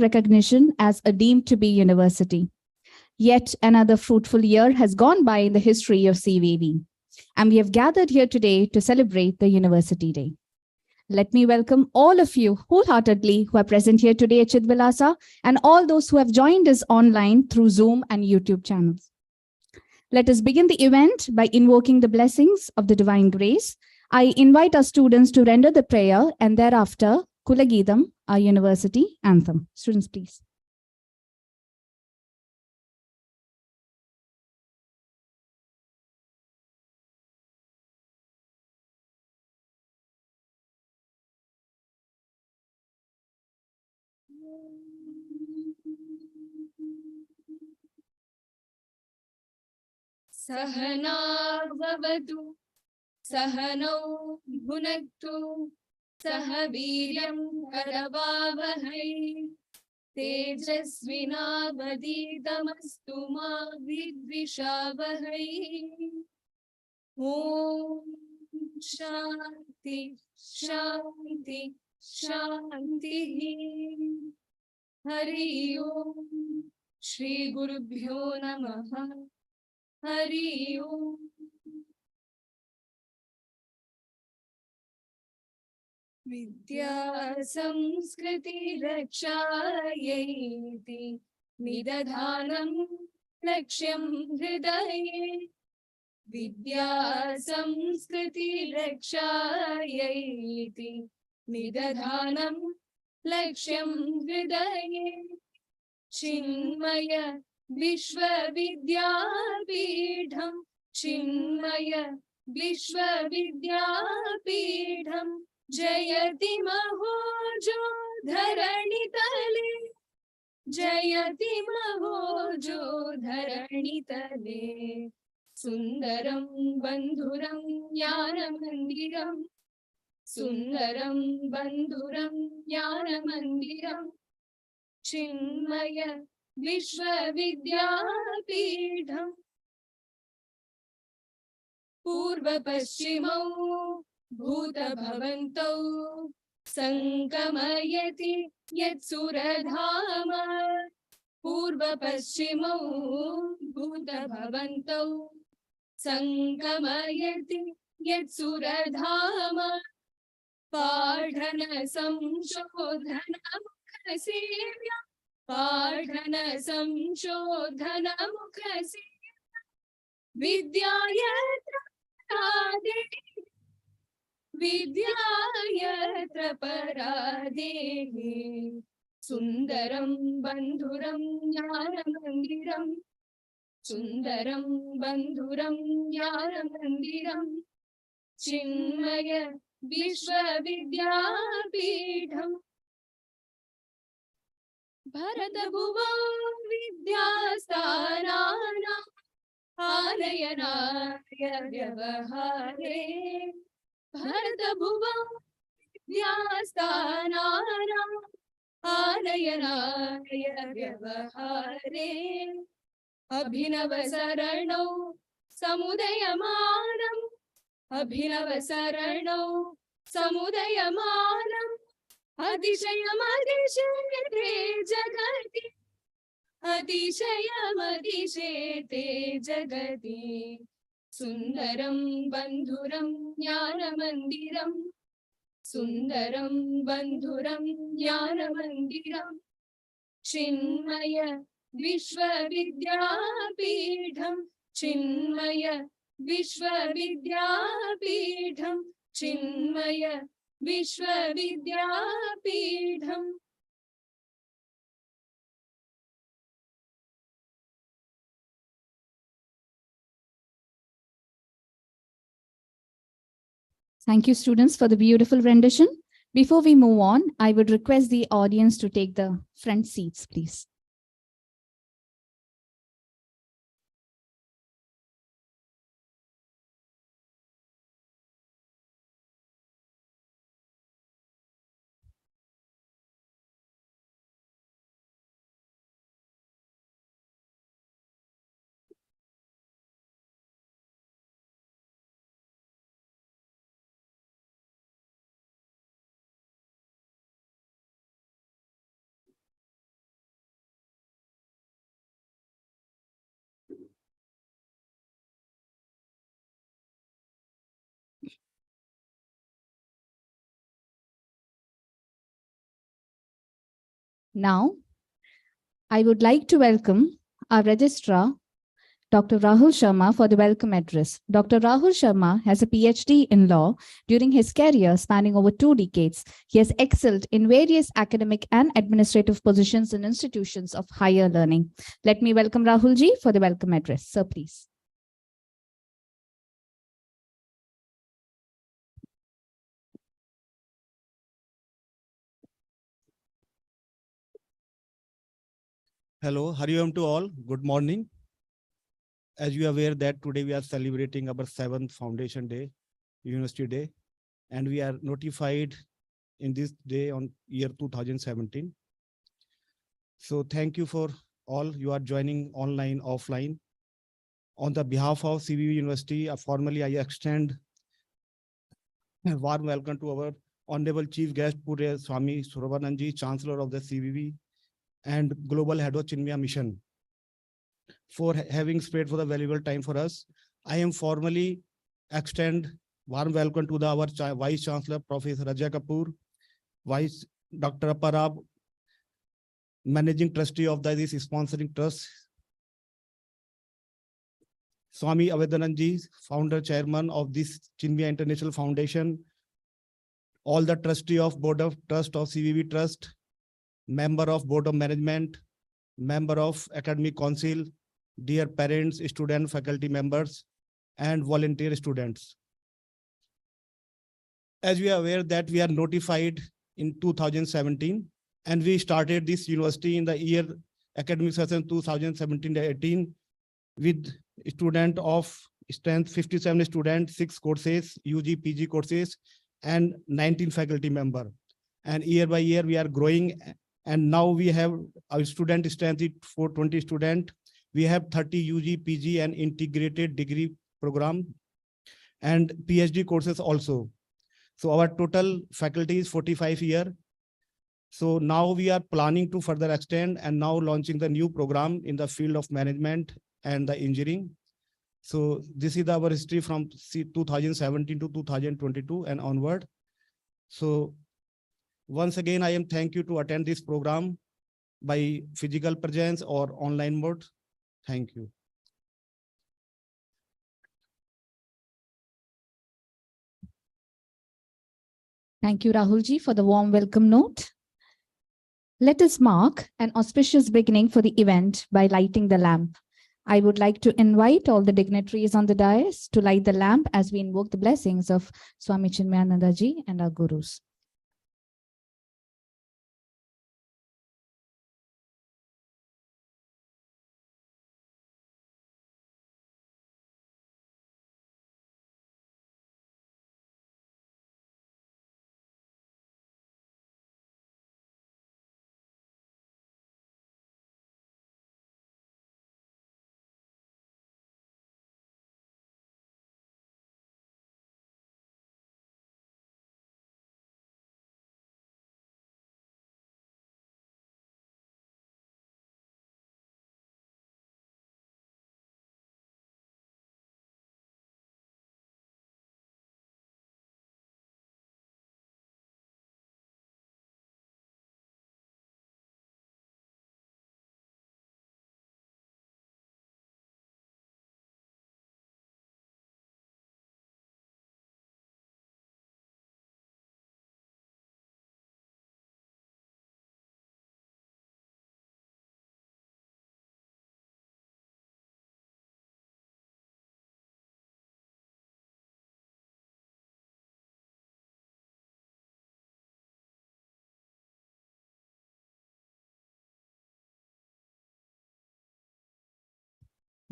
recognition as a deemed to be university. Yet another fruitful year has gone by in the history of CVV, and we have gathered here today to celebrate the University Day. Let me welcome all of you wholeheartedly who are present here today at Chidvilasa and all those who have joined us online through Zoom and YouTube channels. Let us begin the event by invoking the blessings of the divine grace. I invite our students to render the prayer and thereafter Kulagidam, our university anthem. Students, please. Sahana bhavatu, sahanau bhunaktu, sahaviryam karavavahai, tejasvinavaditamastu ma vidvishavahai. Om Shanti, Shanti, Shanti. Hari Om Shri Gurubhyo Namaha. Hari Om. Vidya Samskriti Rakshayati Nidadhanam Lakshyam Hridaye. Vidya Samskriti Rakshayati Nidadhanam Lakshyam Hridaye. Chinmaya Vishwa Vidyapeetham, Chinmaya Vishwa Vidyapeetham, Jayati Mahojo Dharanitale, Jayati Mahojo Dharanitale, Sundaram Bandhuram Jnanamandiram, Sundaram Bandhuram Jnanamandiram, Chinmaya Vishwa Vidyapeetham. Purva Paschimau Bhuta Bhavantau Sankamayati Yatsuradhama. Purva Paschimau Bhuta Bhavantau Sankamayati Yatsuradhama. Padhana Samshodhana Mukhasevya, Padhana Samshodhana Mukhasevya, Vidyayatra Paradehi, Vidyayatra Paradehi, Sundaram Bandhuram Jnanamandiram, Sundaram Bandhuram Jnanamandiram, Chinmaya Vishwa Vidyapeetham. Bharata Bhuvan Vidyasthanana Alayanaya Vyavahare. Bharata Bhuvan Vidyasthanana Alayanaya Vyavahare. Abhinava Saranau Samudayamanam, Abhinava Saranau Samudayamanam, Adishayam Adishayate Jagati, Adishayam Adishayate Jagati, Sundaram Bandhuram Jnanamandiram, Sundaram Bandhuram Jnanamandiram, Chinmaya Vishwa Vidyapeetham, Chinmaya Vishwa Vidyapeetham, Chinmaya Vishwa Vidyapeetham. Thank you, students, for the beautiful rendition. Before we move on, I would request the audience to take the front seats, please. Now, I would like to welcome our Registrar, Dr. Rahul Sharma, for the welcome address. Dr. Rahul Sharma has a PhD in law. During his career spanning over 2 decades, he has excelled in various academic and administrative positions in institutions of higher learning. Let me welcome Rahul ji for the welcome address. Sir, please. Hello, Hari Om to all. Good morning. As you are aware that today we are celebrating our 7th Foundation Day, University Day, and we are notified in this day on year 2017. So thank you for all you are joining online, offline. On the behalf of CVV University, formally I extend a warm welcome to our Honorable Chief Guest Pure Swami Suravananji, Chancellor of the CVV and Global Head of Chinmaya Mission, for having spared for the valuable time for us. I am formally extend warm welcome to our Vice Chancellor, Professor Ajay Kapoor, Vice Dr. Parab, Managing Trustee of this sponsoring trust, Swami Avedananji, Founder Chairman of this Chinmaya International Foundation, all the Trustee of Board of Trust of CVV Trust, Member of Board of Management, Member of Academic Council, dear parents, student, faculty members, and volunteer students. As we are aware that we are notified in 2017, and we started this university in the year academic session 2017-18 with student of strength 57 students, 6 courses, UG, PG courses, and 19 faculty member. And year by year we are growing, and now we have our student strength 420 students. We have 30 UG, PG, and integrated degree program, and PhD courses also. So our total faculty is 45 here. So now we are planning to further extend and now launching the new program in the field of management and the engineering. So this is our history from 2017 to 2022 and onward. So once again, I am thank you to attend this program by physical presence or online mode. Thank you. Thank you, Rahul ji, for the warm welcome note. Let us mark an auspicious beginning for the event by lighting the lamp. I would like to invite all the dignitaries on the dais to light the lamp as we invoke the blessings of Swami Chinmayananda ji and our gurus.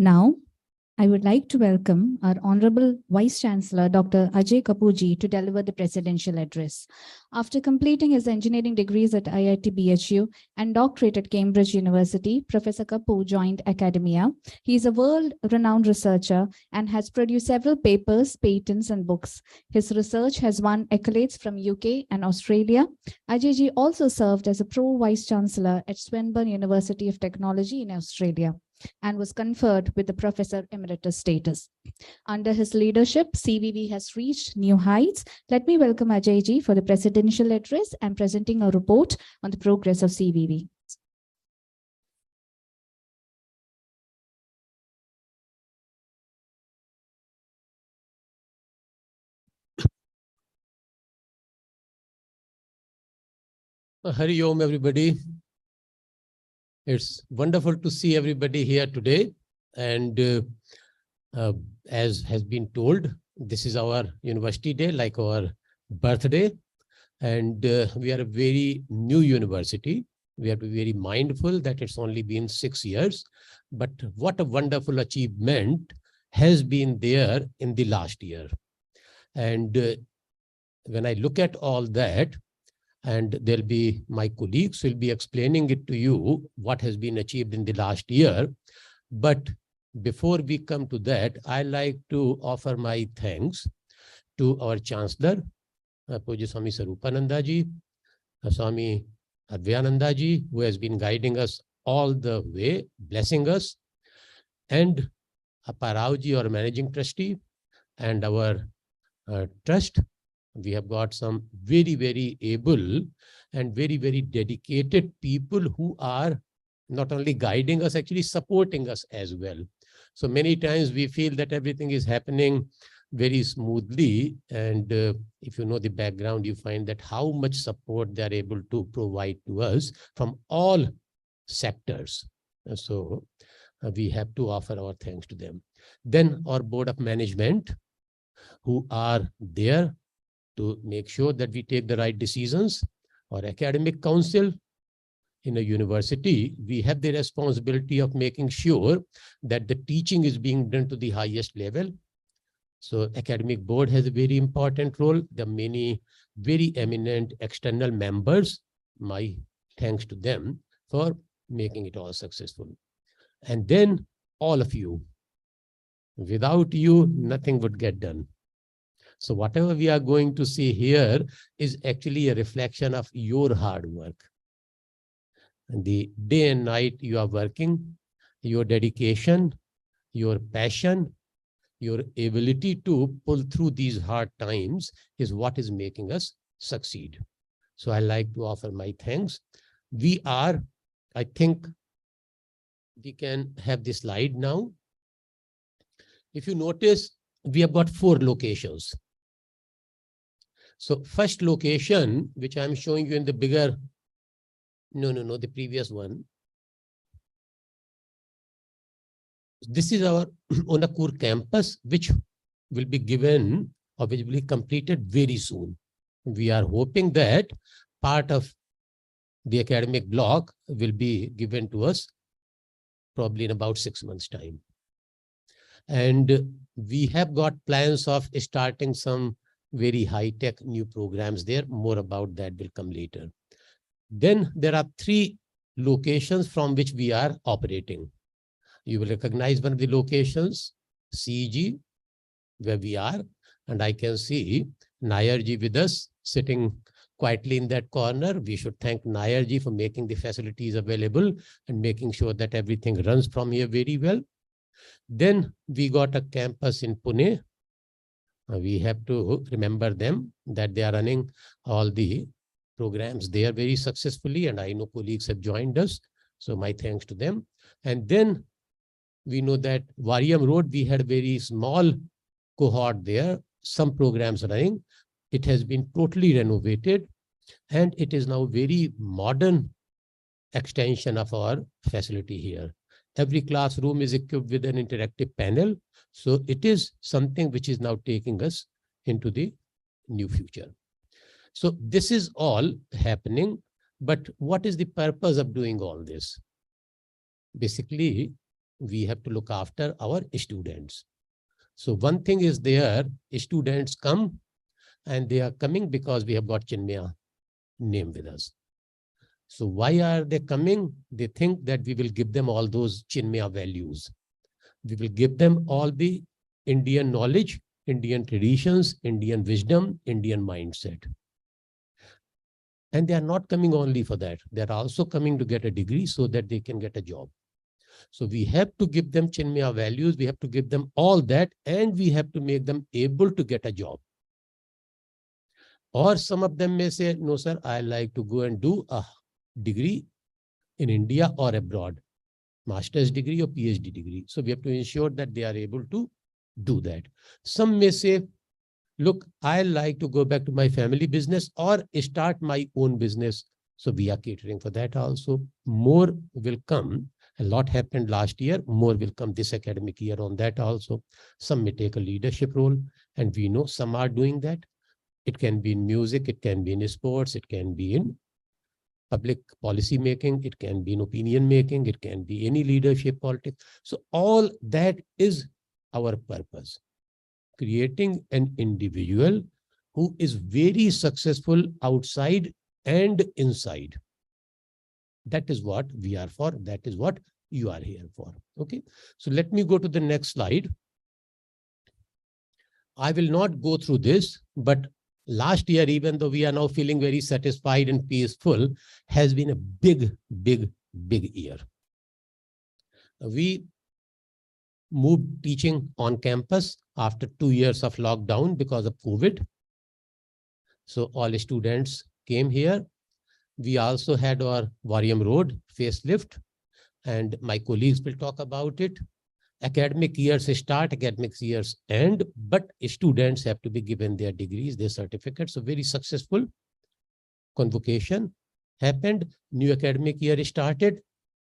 Now, I would like to welcome our Honorable Vice Chancellor, Dr. Ajay Kapoor ji, to deliver the presidential address. After completing his engineering degrees at IIT BHU and doctorate at Cambridge University, Professor Kapoor joined academia. He is a world-renowned researcher and has produced several papers, patents, and books. His research has won accolades from UK and Australia. Ajay ji also served as a Pro Vice Chancellor at Swinburne University of Technology in Australia. and was conferred with the Professor Emeritus status. Under his leadership, CVV has reached new heights. Let me welcome Ajay ji for the presidential address and presenting a report on the progress of CVV. Hari Om, everybody. It's wonderful to see everybody here today. And as has been told, this is our university day, like our birthday. And we are a very new university. We have to be very mindful that it's only been 6 years. But what a wonderful achievement has been there in the last year. And when I look at all that, and there'll be my colleagues will be explaining it to you what has been achieved in the last year. But before we come to that, I like to offer my thanks to our Chancellor, Pujya Swami Sarupananda ji, Swami Advayananda ji, who has been guiding us all the way, blessing us, and Parao ji, our managing trustee, and our trust. We have got some very, very able and very, very dedicated people who are not only guiding us, actually supporting us as well. So many times we feel that everything is happening very smoothly. And if you know the background, you find that how much support they are able to provide to us from all sectors. So we have to offer our thanks to them. Then our board of management, who are there to make sure that we take the right decisions. Our academic council in a university, we have the responsibility of making sure that the teaching is being done to the highest level. So academic board has a very important role. There are many very eminent external members. My thanks to them for making it all successful. And then all of you. Without you, nothing would get done. So whatever we are going to see here is actually a reflection of your hard work. And the day and night you are working, your dedication, your passion, your ability to pull through these hard times is what is making us succeed. So I like to offer my thanks. We are, I think we can have this slide now. If you notice, we have got 4 locations. So first location, which I'm showing you in the bigger, the previous one. This is our Onakur campus, which will be given or which will be completed very soon. We are hoping that part of the academic block will be given to us probably in about 6 months' time. And we have got plans of starting some very high-tech new programs there. More about that will come later. Then there are 3 locations from which we are operating. You will recognize one of the locations, CEG, where we are. And I can see Nayarji with us sitting quietly in that corner. We should thank Nayarji for making the facilities available and making sure that everything runs from here very well. Then we got a campus in Pune. We have to remember them, that they are running all the programs there very successfully. And I know colleagues have joined us. So my thanks to them. And then we know that Variam Road, we had a very small cohort there, some programs running. It has been totally renovated. And it is now very modern extension of our facility here. Every classroom is equipped with an interactive panel. So it is something which is now taking us into the new future. So this is all happening. But what is the purpose of doing all this? Basically, we have to look after our students. So one thing is there, students come and they are coming because we have got Chinmaya name with us. So why are they coming? They think that we will give them all those Chinmaya values. We will give them all the Indian knowledge, Indian traditions, Indian wisdom, Indian mindset. And they are not coming only for that. They are also coming to get a degree so that they can get a job. So we have to give them Chinmaya values, we have to give them all that, and we have to make them able to get a job. Or some of them may say, no, sir, I like to go and do a degree in India or abroad, master's degree or PhD degree. So we have to ensure that they are able to do that. Some may say, look, I like to go back to my family business or start my own business. So we are catering for that also. More will come. A lot happened last year. More will come this academic year on that also. Some may take a leadership role, and we know some are doing that. It can be in music, it can be in sports, it can be in public policy making, it can be in opinion making, it can be any leadership politics. So all that is our purpose. Creating an individual who is very successful outside and inside. That is what we are for. That is what you are here for. Okay. So let me go to the next slide. I will not go through this, but last year, even though we are now feeling very satisfied and peaceful, has been a big year. We moved teaching on campus after 2 years of lockdown because of COVID. So all students came here. We also had our Varium Road facelift, and my colleagues will talk about it. Academic years start, academic years end, but students have to be given their degrees, their certificates. So very successful convocation happened. New academic year started,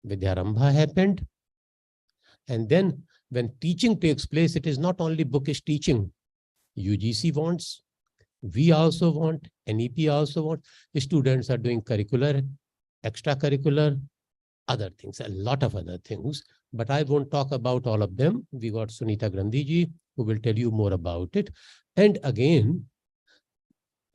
Vidyarambha happened. And then when teaching takes place, it is not only bookish teaching. UGC wants, we also want, NEP also wants. The students are doing curricular, extracurricular, other things, a lot of other things. But I won't talk about all of them. We got Sunita Grandhiji, who will tell you more about it. And again,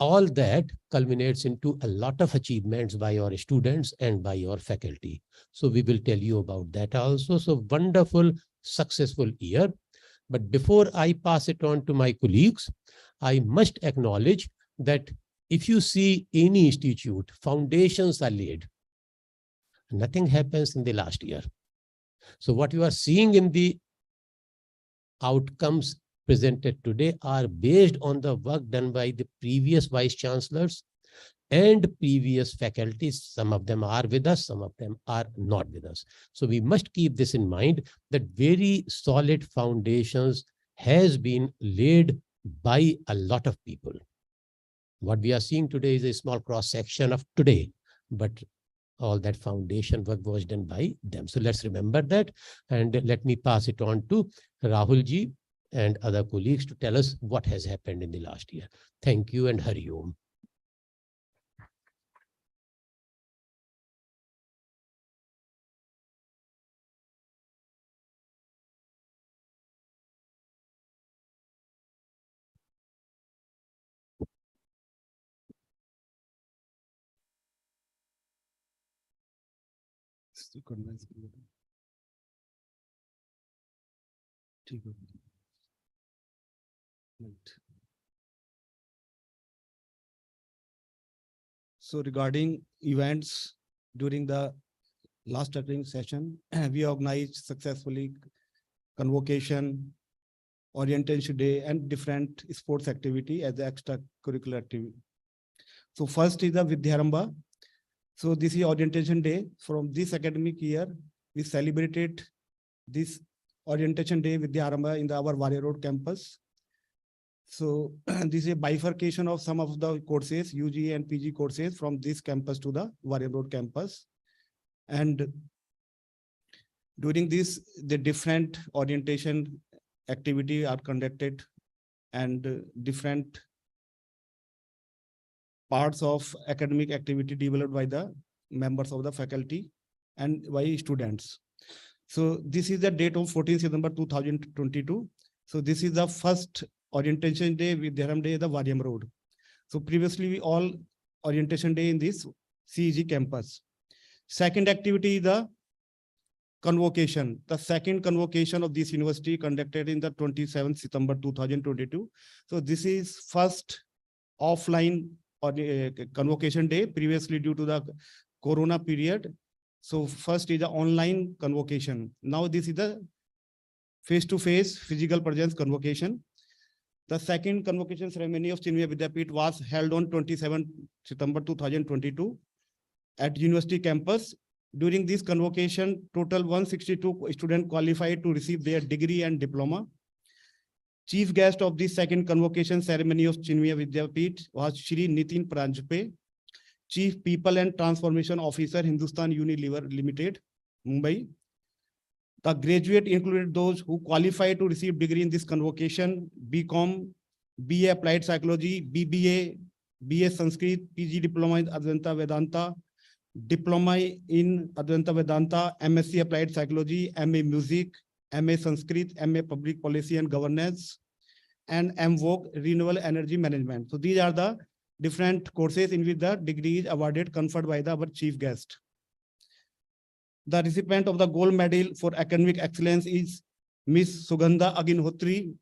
all that culminates into a lot of achievements by your students and by your faculty. So we will tell you about that also. So wonderful, successful year. But before I pass it on to my colleagues, I must acknowledge that if you see any institute, foundations are laid. Nothing happens in the last year. So what you are seeing in the outcomes presented today are based on the work done by the previous vice chancellors and previous faculties. Some of them are with us, some of them are not with us. So we must keep this in mind, that very solid foundations has been laid by a lot of people. What we are seeing today is a small cross section of today, but all that foundation work was done by them. So let's remember that. And let me pass it on to Rahulji and other colleagues to tell us what has happened in the last year. Thank you and Hari Om. So regarding events during the last training session, we organized successfully convocation, orientation day, and different sports activity as the extracurricular activity. So first is the Vidyarambha. So this is orientation day. From this academic year, we celebrated this orientation day Vidyarambha in our Varium Road campus. So this is a bifurcation of some of the courses, UG and PG courses from this campus to the Varium Road campus. And during this, the different orientation activity are conducted, and different parts of academic activity developed by the members of the faculty and by students. So this is the date of 14th September 2022. So this is the first orientation day with Dharam Day, the Varium Road. So previously we all orientation day in this CEG campus. Second activity is the convocation. The second convocation of this university conducted in the 27th September 2022. So this is first offline or convocation day. Previously, due to the Corona period, So first is the online convocation. Now this is the face-to-face physical presence convocation. The second convocation ceremony of Chinmaya Vidyapeeth was held on 27 September 2022 at university campus. During this convocation, total 162 students qualified to receive their degree and diploma. Chief guest of this second convocation ceremony of Chinmaya Vidyapeeth was Shri Nitin Pranjpe, Chief People and Transformation Officer, Hindustan Unilever Limited, Mumbai. The graduate included those who qualified to receive degree in this convocation: BCom, BA Applied Psychology, BBA, BA Sanskrit, PG Diploma in Advaita Vedanta, Diploma in Advaita Vedanta, MSc Applied Psychology, MA Music, MA Sanskrit, MA Public Policy and Governance, and MVOC Renewable Energy Management. So these are the different courses in which the degree is awarded, conferred by our chief guest. The recipient of the gold medal for academic excellence is Miss Sugandha Agnihotri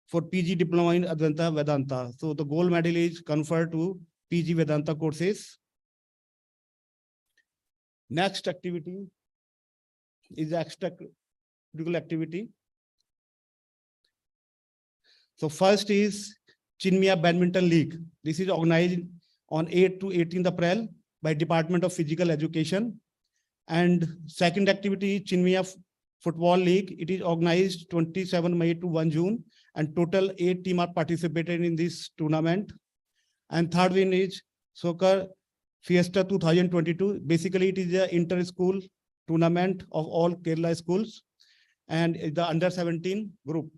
for PG Diploma in Advaita Vedanta. So the gold medal is conferred to PG Vedanta courses. Next activity is extracurricular activity. So first is Chinmaya Badminton League. This is organized on 8 to 18th April by Department of Physical Education. And second activity is Chinmaya Football League. It is organized 27 May to 1 June, and total 8 teams are participating in this tournament. And third one is Soccer Fiesta 2022. Basically, it is an inter-school tournament of all Kerala schools and the under 17 group.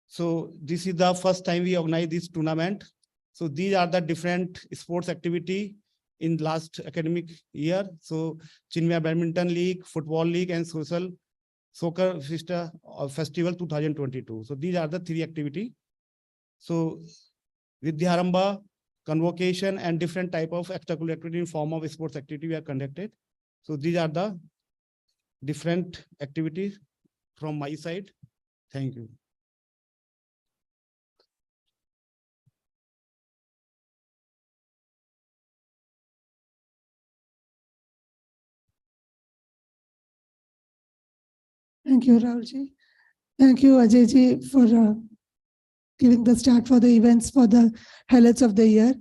So this is the first time we organize this tournament. So these are the different sports activity in last academic year. So Chinmaya Badminton League, Football League, and Soccer Fiesta Festival 2022. So these are the 3 activities. So Vidyarambha, convocation, and different type of extracurricular activity in form of sports activity we are conducted. So these are the different activities from my side. Thank you. Thank you, Rahulji. Thank you, Ajithji, for giving the start for the events for the highlights of the year.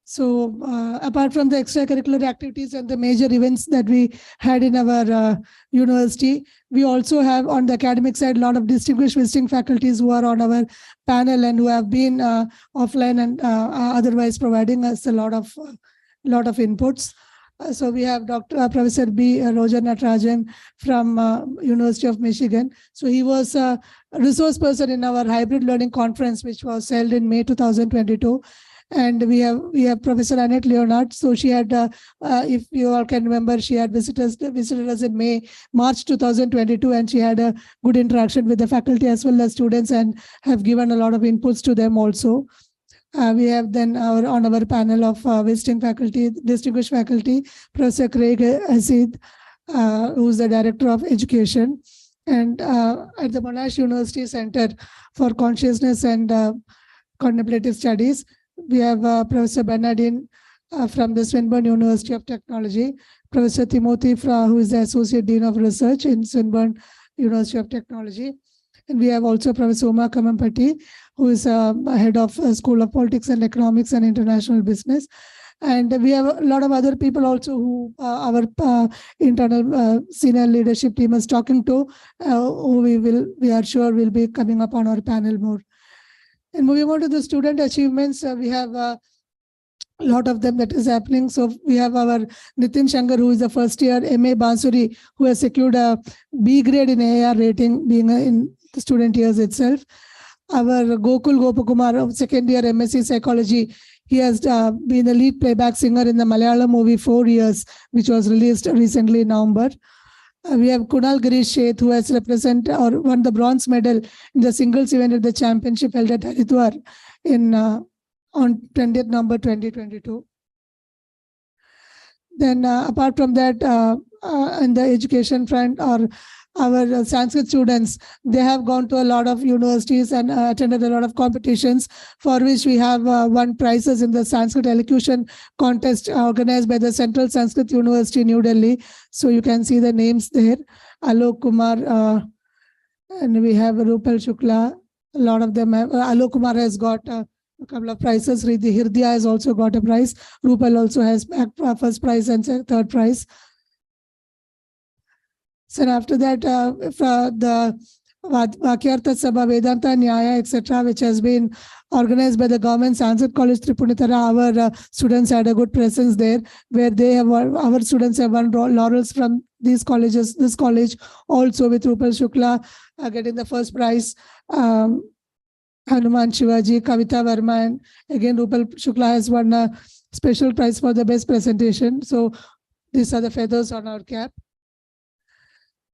So apart from the extracurricular activities and the major events that we had in our university, we also have on the academic side a lot of distinguished visiting faculties who are on our panel and who have been offline and otherwise providing us a lot of inputs. So we have Professor B. Roger Natarajan from University of Michigan. So he was a resource person in our hybrid learning conference, which was held in May 2022. And we have Professor Annette Leonard. So she had, if you all can remember, she had visited us in March 2022, and she had a good interaction with the faculty as well as students and have given a lot of inputs to them also. We have then on our panel of visiting faculty, distinguished faculty, Professor Craig Ajith, who is the Director of Education. And at the Monash University Center for Consciousness and Contemplative Studies, we have Professor Bernardine from the Swinburne University of Technology, Professor Timothy, who is the Associate Dean of Research in Swinburne University of Technology. And we have also Professor Uma Kamampati, who is head of School of Politics and Economics and International Business. And we have a lot of other people also who our internal senior leadership team is talking to, who we are sure will be coming up on our panel more. And moving on to the student achievements, we have a lot of them that is happening. So we have our Nitin Shankar, who is the first year MA Bansuri, who has secured a B grade in AR rating, being in the student years itself. Our Gokul Gopakumar, second year MSc Psychology, he has been the lead playback singer in the Malayalam movie 4 Years, which was released recently in November. We have Kunal Girish Sheth, who has won the bronze medal in the singles event at the championship held at Haridwar on 20th November 2022. Then apart from that, in the education front, our our Sanskrit students, they have gone to a lot of universities and attended a lot of competitions, for which we have won prizes in the Sanskrit elocution contest organized by the Central Sanskrit University, New Delhi. So you can see the names there. Alok Kumar, and we have Rupal Shukla. A lot of them have. Alok Kumar has got a couple of prizes. Riddhi Hirdia has also got a prize. Rupal also has first prize and third prize. So after that, the Vakyartha Sabha, Vedanta Nyaya, etc., which has been organized by the government Sanskrit College Tripunitara, our students had a good presence there, where they have our students have won laurels from these colleges. This college also, with Rupal Shukla getting the first prize, Hanuman Shivaji, Kavita Verma, and again Rupal Shukla has won a special prize for the best presentation. So these are the feathers on our cap.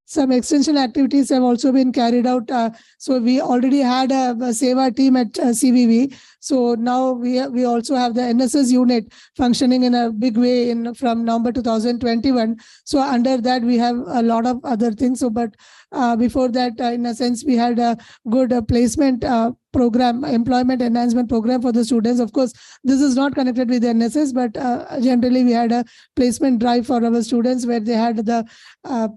Some extension activities have also been carried out. So we already had a Seva team at CVV. So now we also have the NSS unit functioning in a big way from November 2021. So under that, we have a lot of other things. So, but before that, in a sense, we had a good placement program, employment enhancement program for the students. Of course, this is not connected with the NSS, but generally we had a placement drive for our students where they had the,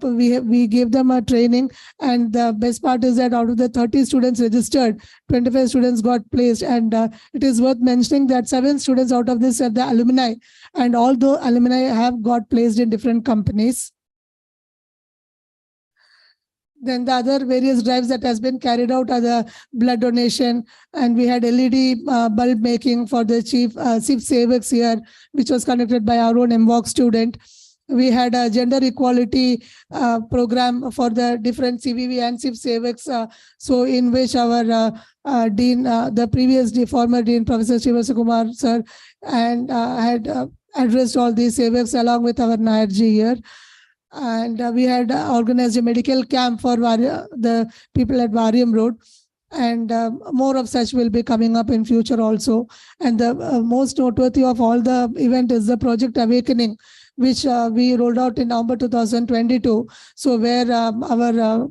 we gave them a training. And the best part is that out of the 30 students registered, 25 students got placed. And it is worth mentioning that 7 students out of this are the alumni. And all the alumni have got placed in different companies. Then the other various drives that has been carried out are the blood donation, and we had LED bulb making for the chief civics here, which was conducted by our own MVOC student. We had a gender equality program for the different CVV and civics, so in which our dean, the previous former dean, Professor Srivasa Kumar sir, and had addressed all these civics along with our Nayarji here. And we had organized a medical camp for the people at Variam Road. And more of such will be coming up in future also. And the most noteworthy of all the event is the Project Awakening, which we rolled out in November 2022. So where our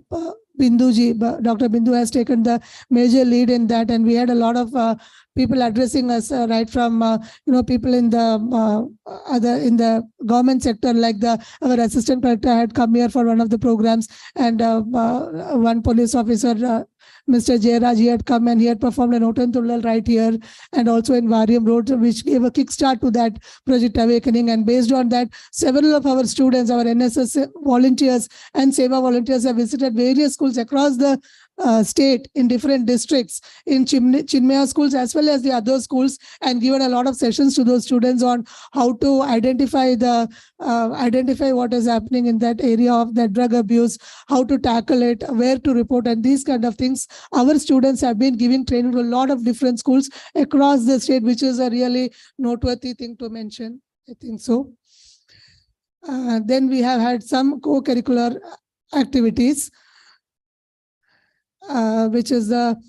Binduji, Dr. Bindu has taken the major lead in that. And we had a lot of people addressing us right from people in the government sector, like our assistant collector had come here for one of the programs, and one police officer, Mr. Jairaj, he had come and he had performed an Otan Tullal right here, and also in Variam Road, which gave a kickstart to that Project Awakening. And based on that, several of our students, our NSS volunteers and Seva volunteers have visited various schools across the state in different districts, in Chinmaya schools as well as the other schools, and given a lot of sessions to those students on how to identify what is happening in that area of that drug abuse, how to tackle it, where to report, and these kind of things. Our students have been giving training to a lot of different schools across the state, which is a really noteworthy thing to mention. I think so. Then we have had some co-curricular activities, which is the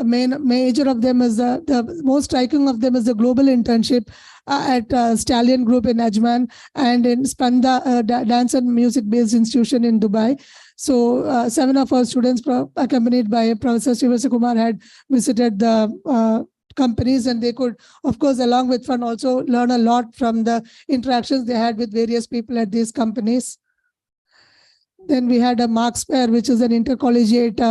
major of them is the most striking of them is the global internship at Stallion Group in Ajman and in Spanda Dance and Music Based Institution in Dubai. So 7 of our students accompanied by Professor Srivasa Kumar had visited the companies, and they could, of course, along with fun, also learn a lot from the interactions they had with various people at these companies. Then we had a Marks Fair, which is an intercollegiate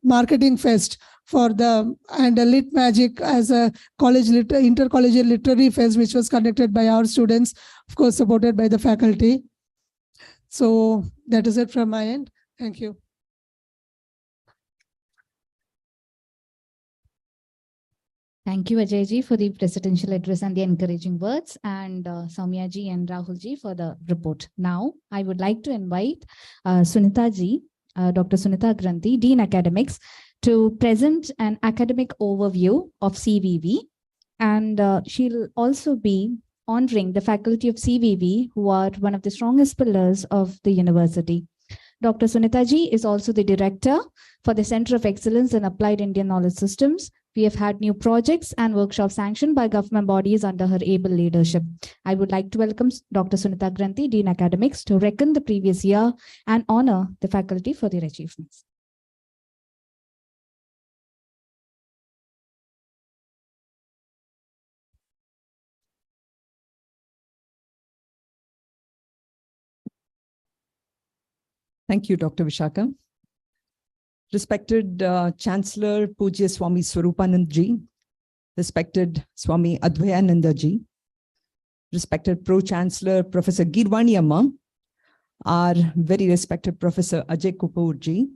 marketing fest and a Lit Magic as a intercollegiate literary fest, which was conducted by our students, of course, supported by the faculty. So that is it from my end. Thank you. Thank you, Ajay ji, for the presidential address and the encouraging words, and Soumya ji and Rahul ji for the report. Now, I would like to invite Sunita ji, Dr. Sunita Granthi, Dean Academics, to present an academic overview of CVV. And she'll also be honoring the faculty of CVV, who are one of the strongest pillars of the university. Dr. Sunita ji is also the director for the Center of Excellence in Applied Indian Knowledge Systems. We have had new projects and workshops sanctioned by government bodies under her able leadership. I would like to welcome Dr. Sunita Granthi, Dean Academics, to reckon the previous year and honor the faculty for their achievements. Thank you, Dr. Vishaka. Respected Chancellor Pujya Swami Swarupanand Ji, respected Swami Advayananda Ji, respected Pro-Chancellor Professor Girwani Amma, our very respected Professor Ajay Kapoor Ji,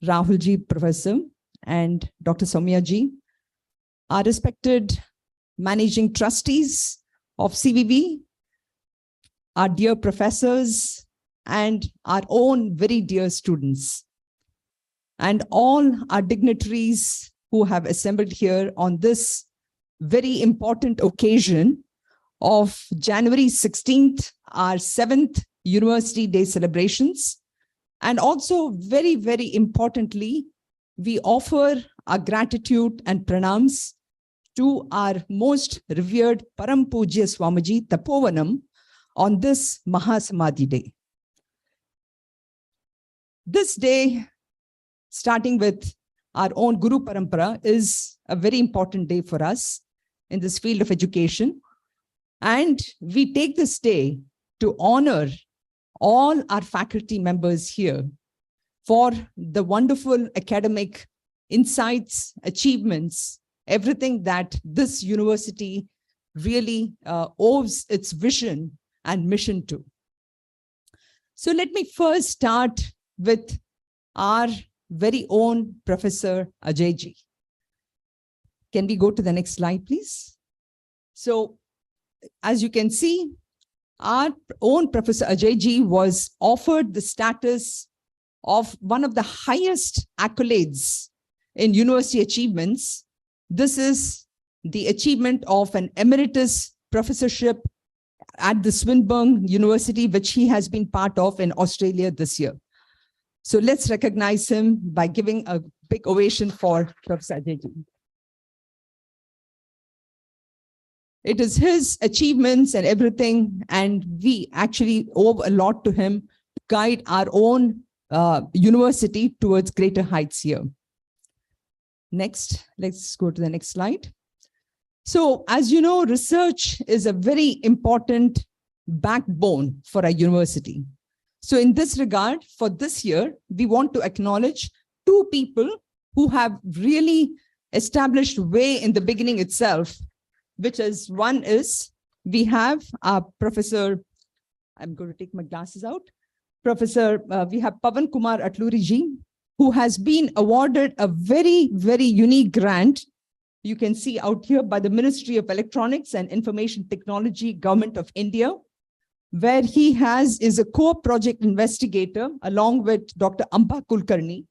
Rahul Ji Professor, and Dr. Soumya Ji, our respected Managing Trustees of CVV, our dear professors, and our own very dear students, and all our dignitaries who have assembled here on this very important occasion of January 16th, our 7th University Day celebrations. And also very, very importantly, we offer our gratitude and pranams to our most revered Param Pujya Swamiji Tapovanam on this Mahasamadhi Day. This day, starting with our own Guru Parampara, is a very important day for us in this field of education. And we take this day to honor all our faculty members here for the wonderful academic insights, achievements, everything that this university really owes its vision and mission to. So let me first start with our very own Professor Ajay Ji. Can we go to the next slide, please? So, as you can see, our own Professor Ajay Ji was offered the status of one of the highest accolades in university achievements. This is the achievement of an emeritus professorship at the Swinburne University, which he has been part of in Australia this year. So let's recognize him by giving a big ovation for Professor Ajay Ji. It is his achievements and everything, and we actually owe a lot to him to guide our own university towards greater heights here. Next, let's go to the next slide. So, as you know, research is a very important backbone for our university. So in this regard, for this year, we want to acknowledge two people who have really established way in the beginning itself, which is, one is, we have our Professor, I'm going to take my glasses out, Professor, we have Pawan Kumar Atluri Ji, who has been awarded a very, very unique grant. You can see out here by the Ministry of Electronics and Information Technology, Government of India, where he is a co-project investigator along with Dr. Amba Kulkarni.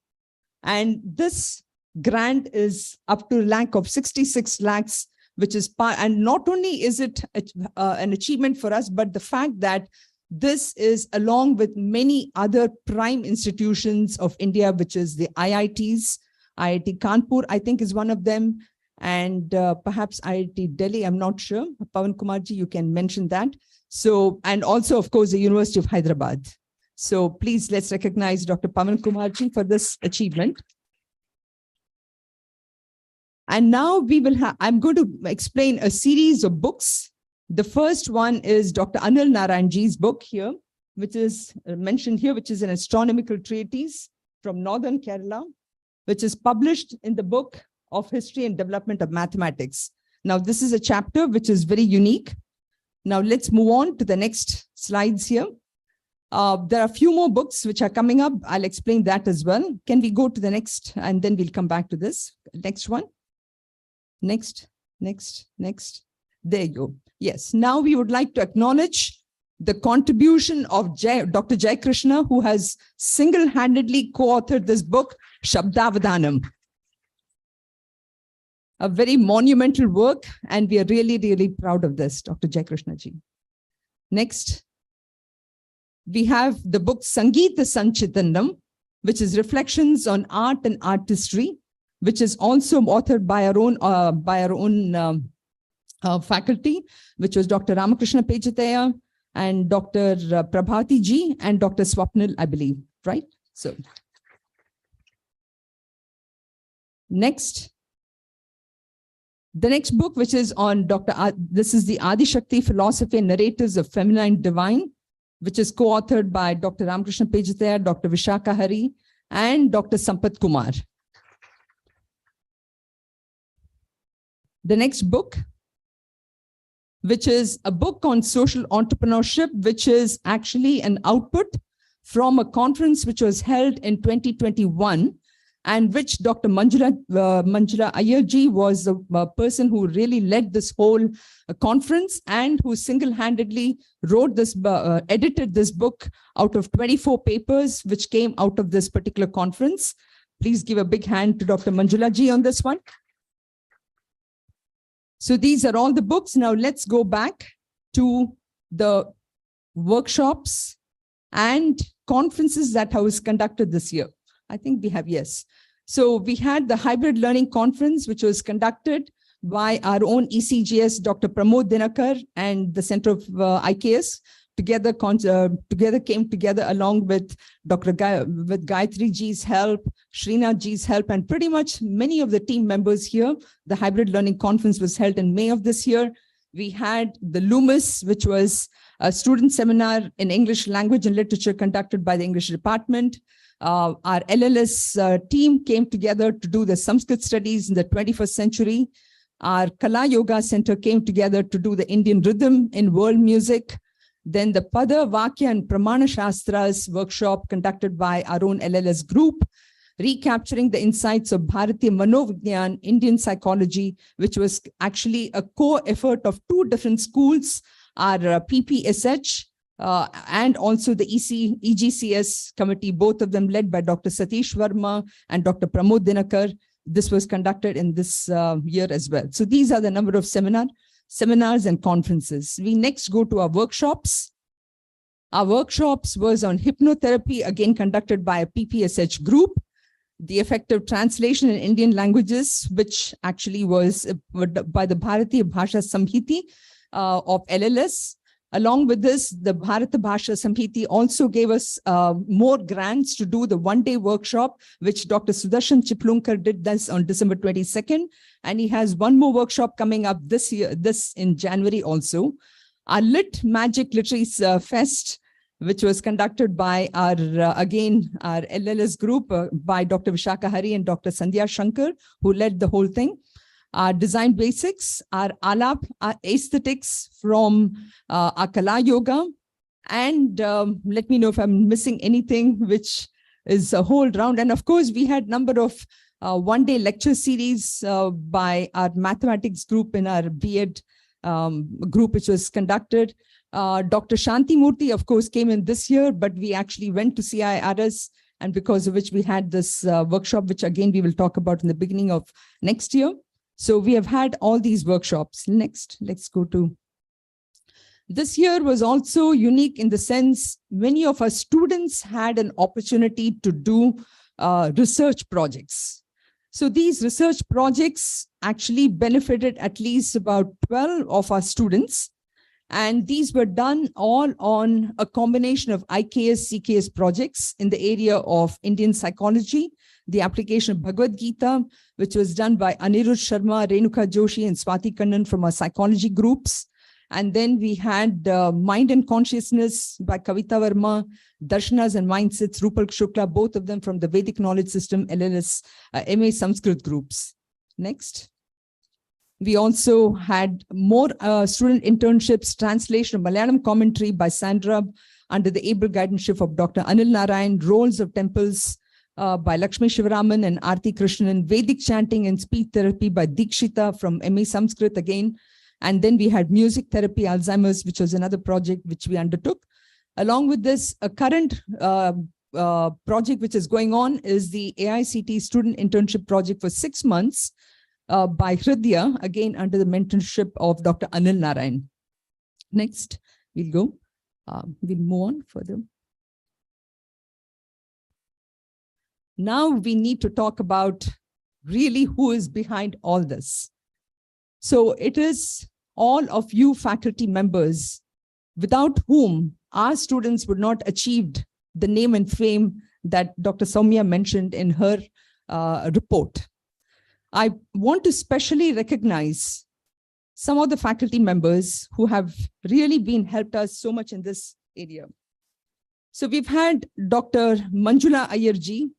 And this grant is up to a rank of 66 lakhs, which is part, and not only is it an achievement for us, but the fact that this is along with many other prime institutions of India, which is the IITs. IIT Kanpur, I think, is one of them, and perhaps IIT Delhi, I'm not sure. Pawan Kumarji, you can mention that. So, and also, of course, the University of Hyderabad. So please, let's recognize Dr. Pawan Kumarji for this achievement. And now we will have, I'm going to explain a series of books. The first one is Dr. Anil Narayanji's book here, which is mentioned here, which is an astronomical treatise from Northern Kerala, which is published in the book of History and Development of Mathematics. Now, this is a chapter which is very unique. Now, let's move on to the next slides here. There are a few more books which are coming up. I'll explain that as well. Can we go to the next, and then we'll come back to this. Next one. Next. There you go. Yes, now we would like to acknowledge the contribution of Dr. Jai Krishna, who has single-handedly co-authored this book, Shabdavadanam. A very monumental work, and we are really, really proud of this, Dr. Jai Krishna ji. Next, we have the book Sangeeta Sanchitanam, which is Reflections on Art and Artistry, which is also authored by our own faculty, which was Dr. Ramakrishna Pejataya and Dr. Prabhati Ji and Dr. Swapnil, I believe, right? So next, the next book, which is on this is the Adi Shakti Philosophy and Narratives of Feminine Divine, which is co-authored by Dr. Ramakrishna Pejataya, Dr. Vishaka Hari, and Dr. Sampath Kumar. The next book, which is a book on social entrepreneurship, which is actually an output from a conference which was held in 2021, and which Dr. Manjula Ayerji was the person who really led this whole conference and who single-handedly wrote this, edited this book out of 24 papers, which came out of this particular conference. Please give a big hand to Dr. Manjula Ji on this one. So these are all the books. Now let's go back to the workshops and conferences that was conducted this year. I think we have, yes. So we had the hybrid learning conference, which was conducted by our own ECGS, Dr. Pramod Dinakar and the Center of IKS together came together along with with Gayatri Ji's help, Srinath Ji's help, and pretty much many of the team members here. The hybrid learning conference was held in May of this year. We had the LUMIS, which was a student seminar in English language and literature conducted by the English department. Our LLS team came together to do the Sanskrit studies in the 21st century. Our Kala Yoga Center came together to do the Indian rhythm in world music. Then the Pada, Vakya, and Pramana Shastras workshop conducted by our own LLS group, recapturing the insights of Bharatiya Manovigyan, Indian psychology, which was actually a co-effort of two different schools, our PPSH and also the EGCS committee, both of them led by Dr. Satish Verma and Dr. Pramod Dinakar. This was conducted in this year as well. So these are the number of seminars and conferences. We next go to our workshops. Our workshops was on hypnotherapy, again conducted by a PPSH group, the effective translation in Indian languages, which actually was by the Bharatiya Bhasha Samhiti of LLS. Along with this, the Bharata Bhasha Samhiti also gave us more grants to do the one-day workshop, which Dr. Sudarshan Chiplunkar did this on December 22nd. And he has one more workshop coming up this year, this in January also. Our Lit Magic Literaries Fest, which was conducted by our LLS group by Dr. Vishaka Hari and Dr. Sandhya Shankar, who led the whole thing. Our design basics, our alap, our aesthetics from our Kala Yoga. And let me know if I'm missing anything, which is a whole round. And of course, we had number of one-day lecture series by our mathematics group in our B.Ed group, which was conducted. Dr. Shanti Murthy, of course, came in this year, but we actually went to CIRS, and because of which we had this workshop, which again, we will talk about in the beginning of next year. So we have had all these workshops. Next, let's go to. This year was also unique in the sense many of our students had an opportunity to do research projects. So these research projects actually benefited at least about 12 of our students. And these were done all on a combination of IKS, CKS projects in the area of Indian psychology, the application of Bhagavad Gita, which was done by Anirudh Sharma, Renuka Joshi, and Swati Kannan from our psychology groups. And then we had Mind and Consciousness by Kavita Verma, Darshanas and Mindsets, Rupal Shukla, both of them from the Vedic Knowledge System, LLS, MA Sanskrit groups. Next. We also had more student internships, translation of Malayalam commentary by Sandra under the able guardianship of Dr. Anil Narayan, Roles of Temples by Lakshmi Shivaraman and Aarti Krishnan, Vedic chanting and speech therapy by Dikshita from MA Sanskrit again. And then we had music therapy, Alzheimer's, which was another project which we undertook. Along with this, a current project which is going on is the AICT student internship project for 6 months by Hridya, again under the mentorship of Dr. Anil Narayan. Next, we'll go. We'll move on further. Now we need to talk about really who is behind all this. So it is all of you faculty members, without whom our students would not achieved the name and fame that Dr. Soumya mentioned in her report. I want to specially recognize some of the faculty members who have really been helped us so much in this area. So we've had Dr. Manjula Ayerji,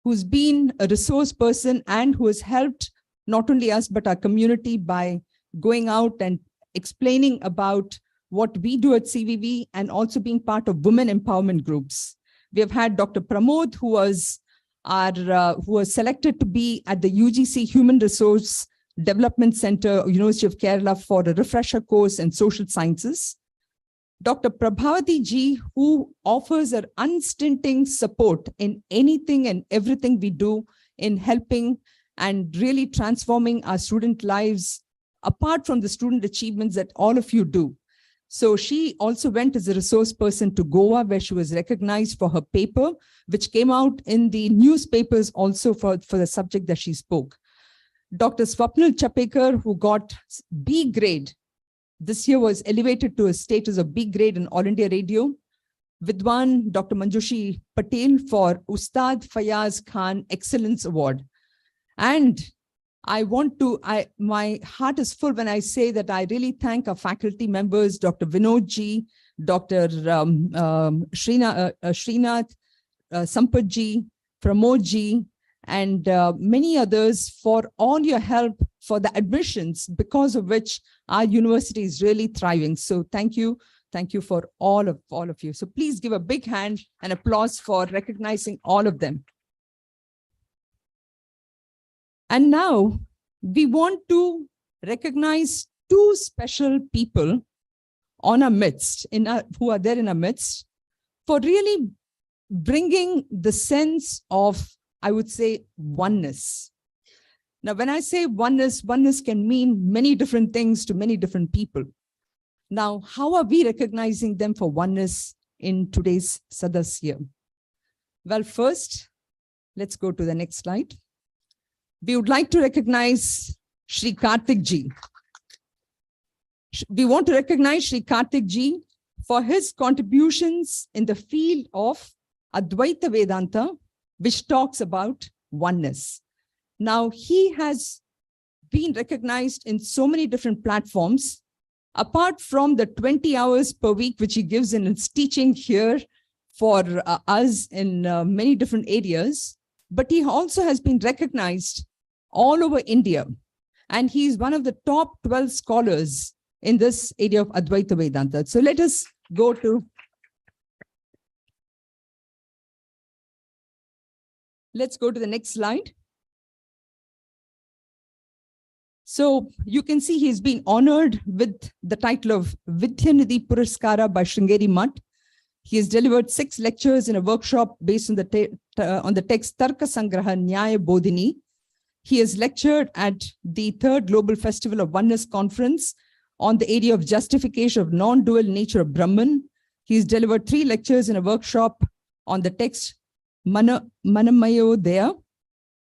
who's been a resource person and who has helped not only us, but our community by going out and explaining about what we do at CVV and also being part of women empowerment groups. We have had Dr. Pramod, who was selected to be at the UGC Human Resource Development Center, University of Kerala, for a refresher course in social sciences. Dr. Prabhavati ji, who offers her unstinting support in anything and everything we do in helping and really transforming our student lives, apart from the student achievements that all of you do. So she also went as a resource person to Goa, where she was recognized for her paper, which came out in the newspapers also for the subject that she spoke. Dr. Swapnil Chapekar, who got B grade, this year was elevated to a status of B grade in All India Radio. Vidwan Dr. Manjushi Patel for Ustad Fayaz Khan Excellence Award. And my heart is full when I say that I really thank our faculty members, Dr. Vinod ji, Dr. Srinath, Sampath ji, Pramod ji, and many others for all your help for the admissions, because of which our university is really thriving. So thank you. Thank you for all of you. So please give a big hand and applause for recognizing all of them. And now we want to recognize two special people on our midst, who are there in our midst, for really bringing the sense of, I would say, oneness. Now, when I say oneness can mean many different things to many different people. Now, how are we recognizing them for oneness in today's Sadas here? Well, first, let's go to the next slide. We would like to recognize Shri Karthik ji. We want to recognize Shri Karthik ji for his contributions in the field of Advaita Vedanta, which talks about oneness. Now, he has been recognized in so many different platforms, apart from the 20 hours per week, which he gives in his teaching here for us in many different areas, but he also has been recognized all over India. And he's one of the top 12 scholars in this area of Advaita Vedanta. So let us go to, let's go to the next slide. So you can see he's been honored with the title of Vidyanidhi Puraskara by Sringeri Mutt. He has delivered 6 lectures in a workshop based on the text Tarka Sangraha Nyaya Bodhini. He has lectured at the 3rd Global Festival of Oneness Conference on the area of justification of non-dual nature of Brahman. He's delivered 3 lectures in a workshop on the text Manamayo Dea.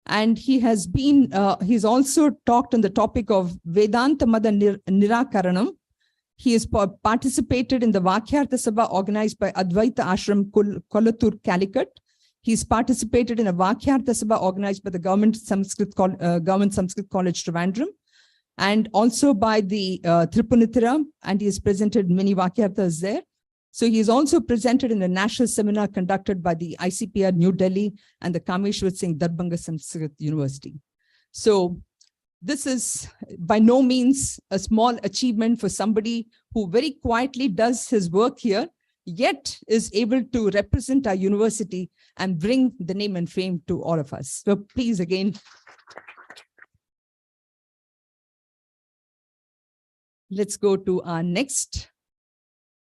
And he has been, he's also talked on the topic of Vedanta Mada Nirakaranam. He has participated in the Vakyartha Sabha organized by Advaita Ashram Kolathur, Calicut. He's participated in a Vakyartha Sabha organized by the Government Sanskrit College Trivandrum, and also by the Tripunithira, and he has presented many Vakyarthas there. So he is also presented in a national seminar conducted by the ICPR New Delhi and the Kameshwar Singh Darbhanga Sanskrit University. So this is by no means a small achievement for somebody who very quietly does his work here, yet is able to represent our university and bring the name and fame to all of us. So please, again, let's go to our next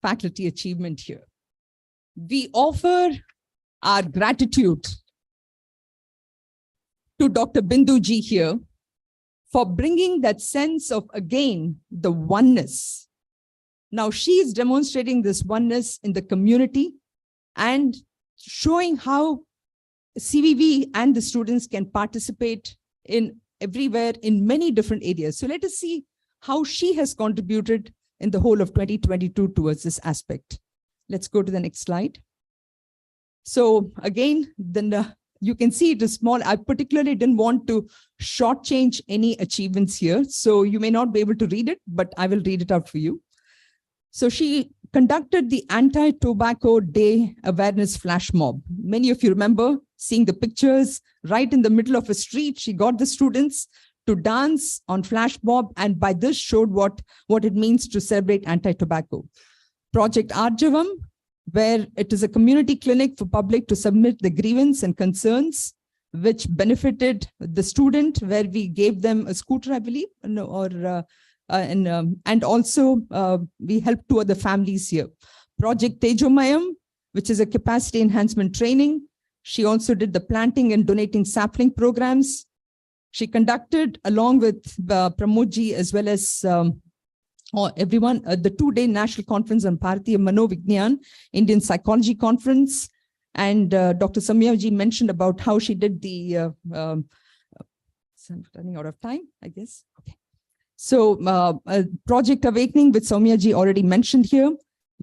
faculty achievement here. We offer our gratitude to Dr. Binduji here for bringing that sense of, again, the oneness. Now she is demonstrating this oneness in the community and showing how CVV and the students can participate in everywhere in many different areas. So let us see how she has contributed in the whole of 2022 towards this aspect. Let's go to the next slide. So again, then you can see it is small. I particularly didn't want to shortchange any achievements here. So you may not be able to read it, but I will read it out for you. So she conducted the Anti-Tobacco Day Awareness Flash Mob. Many of you remember seeing the pictures right in the middle of a street. She got the students to dance on flash mob, and by this showed what it means to celebrate anti-tobacco. Project Arjavam, where it is a community clinic for public to submit the grievance and concerns, which benefited the student, where we gave them a scooter, I believe, and also we helped 2 other families here. Project Tejomayam, which is a capacity enhancement training. She also did the planting and donating sapling programs. She conducted, along with Pramodji as well as everyone, the 2-day National Conference on Bharatiya Manovignan, Indian Psychology Conference. And Dr. Soumyaji mentioned about how she did the, I'm running out of time, I guess. Okay. So Project Awakening, which Soumyaji already mentioned here,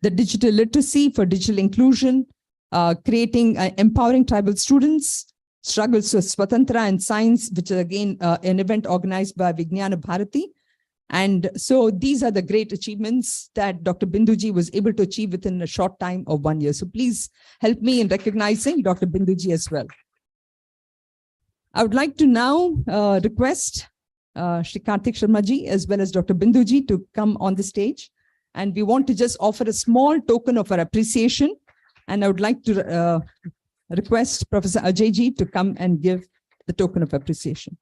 the digital literacy for digital inclusion, creating, empowering tribal students, struggles for Swatantra and science, which is again an event organized by Vijnana Bharati. And so these are the great achievements that Dr. Binduji was able to achieve within a short time of 1 year. So please help me in recognizing Dr. Binduji as well. I would like to now request Shri Karthik Sharmaji as well as Dr. Binduji to come on the stage. And we want to just offer a small token of our appreciation. And I would like to request Professor Ajith to come and give the token of appreciation.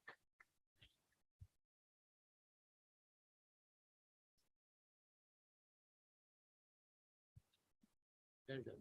Well done.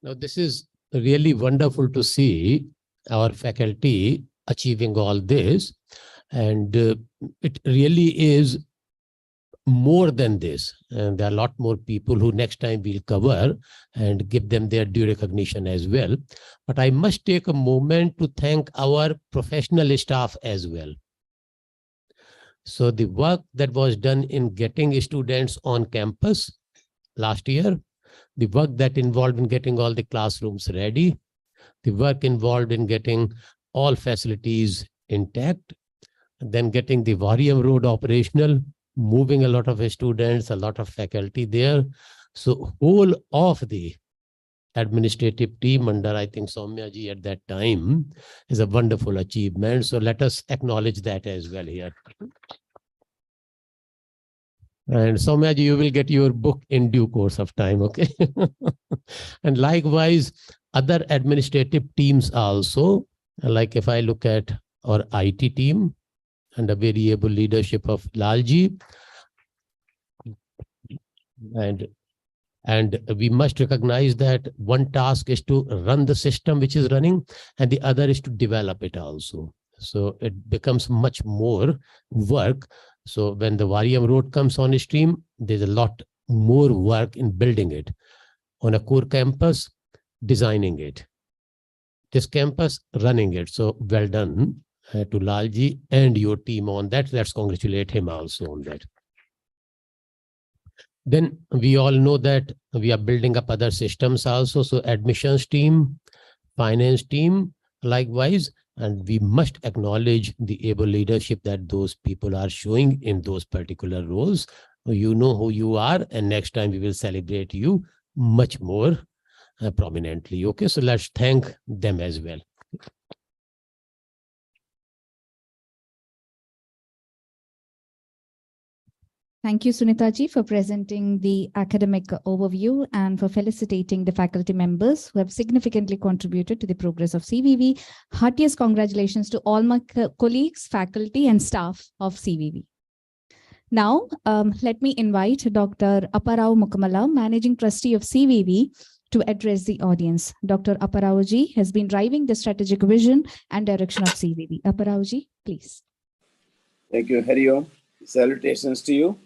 Now, this is really wonderful to see our faculty achieving all this. And it really is more than this. And there are a lot more people who next time we'll cover and give them their due recognition as well. But I must take a moment to thank our professional staff as well. So the work that was done in getting students on campus last year, the work that involved in getting all the classrooms ready, the work involved in getting all facilities intact, then getting the Variam Road operational, moving a lot of students, a lot of faculty there. So whole of the administrative team under, I think, Soumyaji at that time is a wonderful achievement. So let us acknowledge that as well here. And Soumyaji, you will get your book in due course of time, okay? And likewise, other administrative teams also, like if I look at our IT team under very able leadership of Lalji, And we must recognize that one task is to run the system which is running, and the other is to develop it also. So it becomes much more work. So when the Variam Road comes on stream, there's a lot more work in building it. On a core campus, designing it. This campus, running it. So well done to Lalji and your team on that. Let's congratulate him also on that. Then we all know that we are building up other systems also. So admissions team, finance team, likewise, and we must acknowledge the able leadership that those people are showing in those particular roles. You know who you are, and next time we will celebrate you much more prominently. Okay, so let's thank them as well. Thank you, Sunitaji, for presenting the academic overview and for felicitating the faculty members who have significantly contributed to the progress of CVV. Heartiest congratulations to all my colleagues, faculty, and staff of CVV. Now, let me invite Dr. Apparao Mukamala, Managing Trustee of CVV, to address the audience. Dr. Apparao-ji has been driving the strategic vision and direction of CVV. Apparao-ji, please. Thank you, Hari Om. Salutations to you.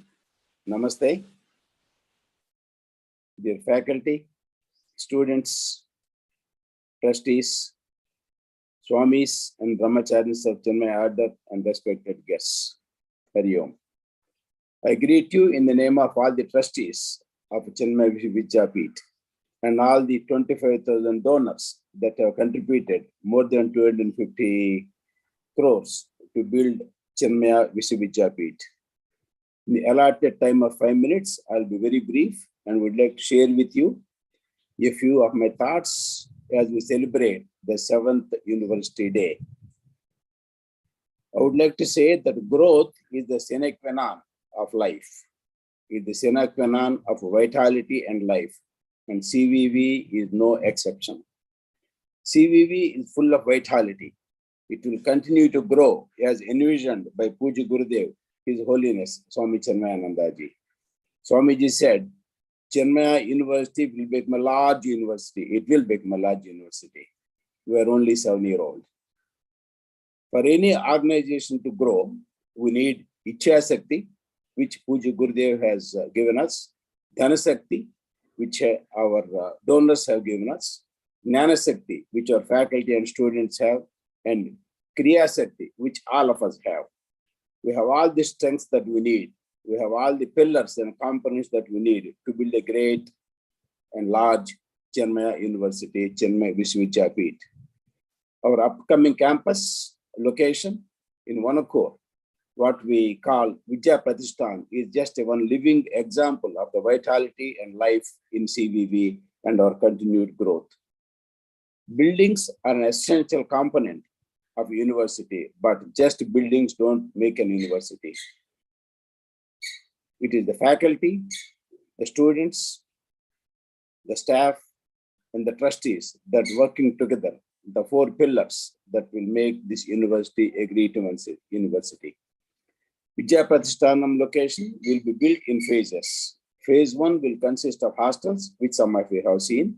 Namaste. Dear faculty, students, trustees, swamis, and brahmacharis of Chinmaya Order and respected guests. Hari Om. I greet you in the name of all the trustees of Chinmaya Vishwa Vidyapeeth and all the 25,000 donors that have contributed more than 250 crores to build Chinmaya Vishwa Vidyapeeth. In the allotted time of 5 minutes, I'll be very brief and would like to share with you a few of my thoughts as we celebrate the 7th University Day. I would like to say that growth is the sine qua non of life. It is the sine qua non of vitality and life, and CVV is no exception. CVV is full of vitality. It will continue to grow as envisioned by Puja Gurudev, His Holiness Swami Chinmayanandaji. Swamiji said, Chinmaya University will become a large university. It will become a large university. We are only 7-year-old. For any organization to grow, we need Ichha Shakti, which Puja Gurudev has given us, Dhana Shakti, which our donors have given us, Jnana Shakti, which our faculty and students have, and Kriya Shakti, which all of us have. We have all the strengths that we need. We have all the pillars and components that we need to build a great and large Chinmaya University, Chinmaya Vishwa Vidyapeeth. Our upcoming campus location in Vanakor, what we call Vidya Pratishthan, is just one living example of the vitality and life in CVV and our continued growth. Buildings are an essential component of university, but just buildings don't make an university. It is the faculty, the students, the staff, and the trustees that working together, the 4 pillars that will make this university a great university. Vidya Pratishthanam location will be built in phases. Phase 1 will consist of hostels, which some of you have seen,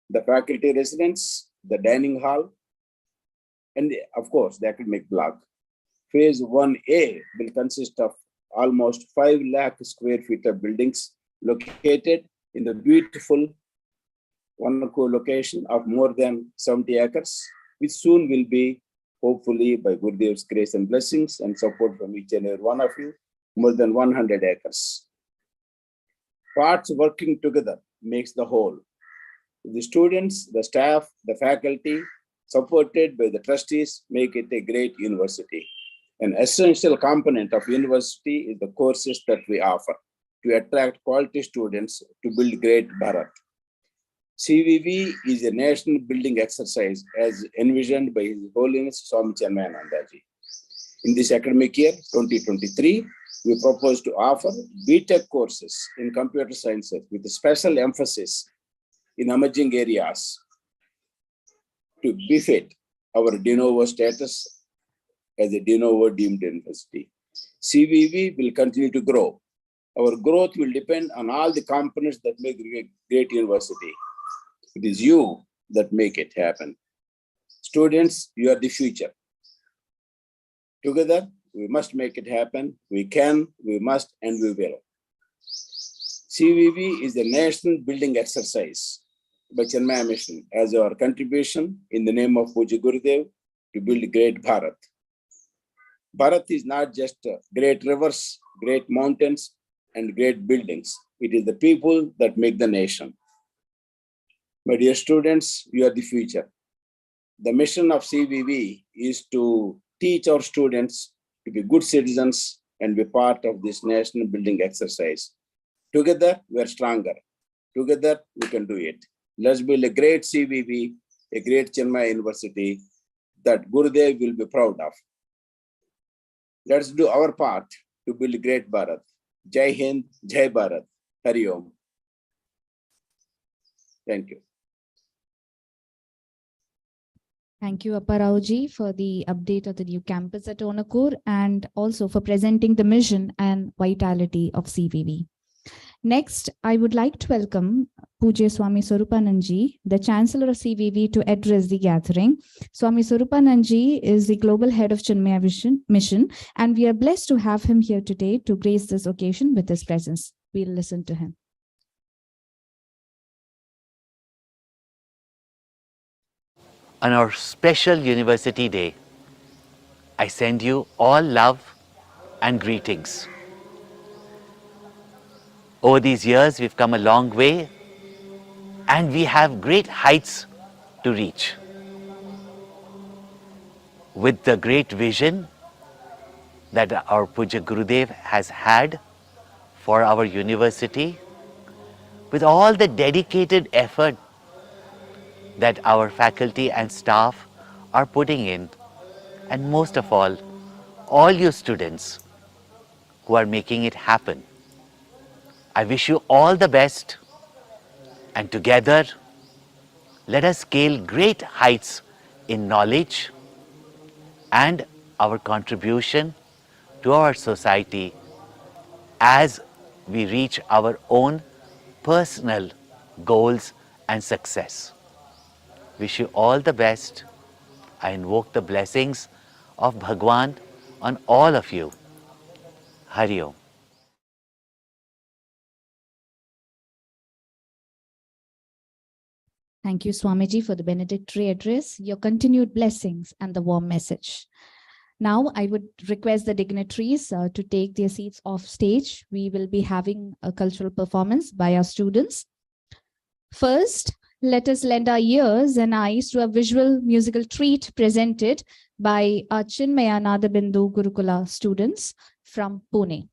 the faculty residence, the dining hall, and of course, the academic block. Phase 1A will consist of almost 5 lakh square feet of buildings located in the beautiful Vanakor location of more than 70 acres, which soon will be, hopefully by Gurudev's grace and blessings and support from each and every one of you, more than 100 acres. Parts working together makes the whole. The students, the staff, the faculty, supported by the trustees, make it a great university. An essential component of university is the courses that we offer to attract quality students to build great Bharat. CVV is a national building exercise as envisioned by His Holiness Swami Chinmayanandaji. In this academic year, 2023, we propose to offer BTech courses in computer sciences with a special emphasis in emerging areas to befit our de-novo status as a de-novo deemed university. CVV will continue to grow Our growth will depend on all the components that make a great university. It is you that make it happen. Students, you are the future. Together, we must make it happen. We can, we must, and we will. CVV is the national building exercise by Chinmaya Mission as our contribution in the name of Puja Gurudev to build great Bharat. Bharat is not just great rivers, great mountains, and great buildings. It is the people that make the nation. My dear students, you are the future. The mission of CVV is to teach our students to be good citizens and be part of this national building exercise. Together, we are stronger. Together, we can do it. Let's build a great CVV, a great Chinmaya University that Gurudev will be proud of. Let's do our part to build great Bharat. Jai Hind, Jai Bharat. Hari Om. Thank you. Thank you, Apparauji, for the update of the new campus at Onnakur and also for presenting the mission and vitality of CVV. Next, I would like to welcome Pujya Swami Swarupananji, the Chancellor of CVV, to address the gathering. Swami Swarupananji is the Global Head of Chinmaya Mission, and we are blessed to have him here today to grace this occasion with his presence. We'll listen to him. On our special University Day, I send you all love and greetings. Over these years, we've come a long way and we have great heights to reach. With the great vision that our Puja Gurudev has had for our university, with all the dedicated effort that our faculty and staff are putting in, and most of all you students who are making it happen. I wish you all the best, and together let us scale great heights in knowledge and our contribution to our society as we reach our own personal goals and success. Wish you all the best. I invoke the blessings of Bhagwan on all of you. Hari Om. Thank you, Swamiji, for the benedictory address, your continued blessings, and the warm message. Now, I would request the dignitaries to take their seats off stage. We will be having a cultural performance by our students. First, let us lend our ears and eyes to a visual musical treat presented by our Chinmaya Bindu Gurukula students from Pune.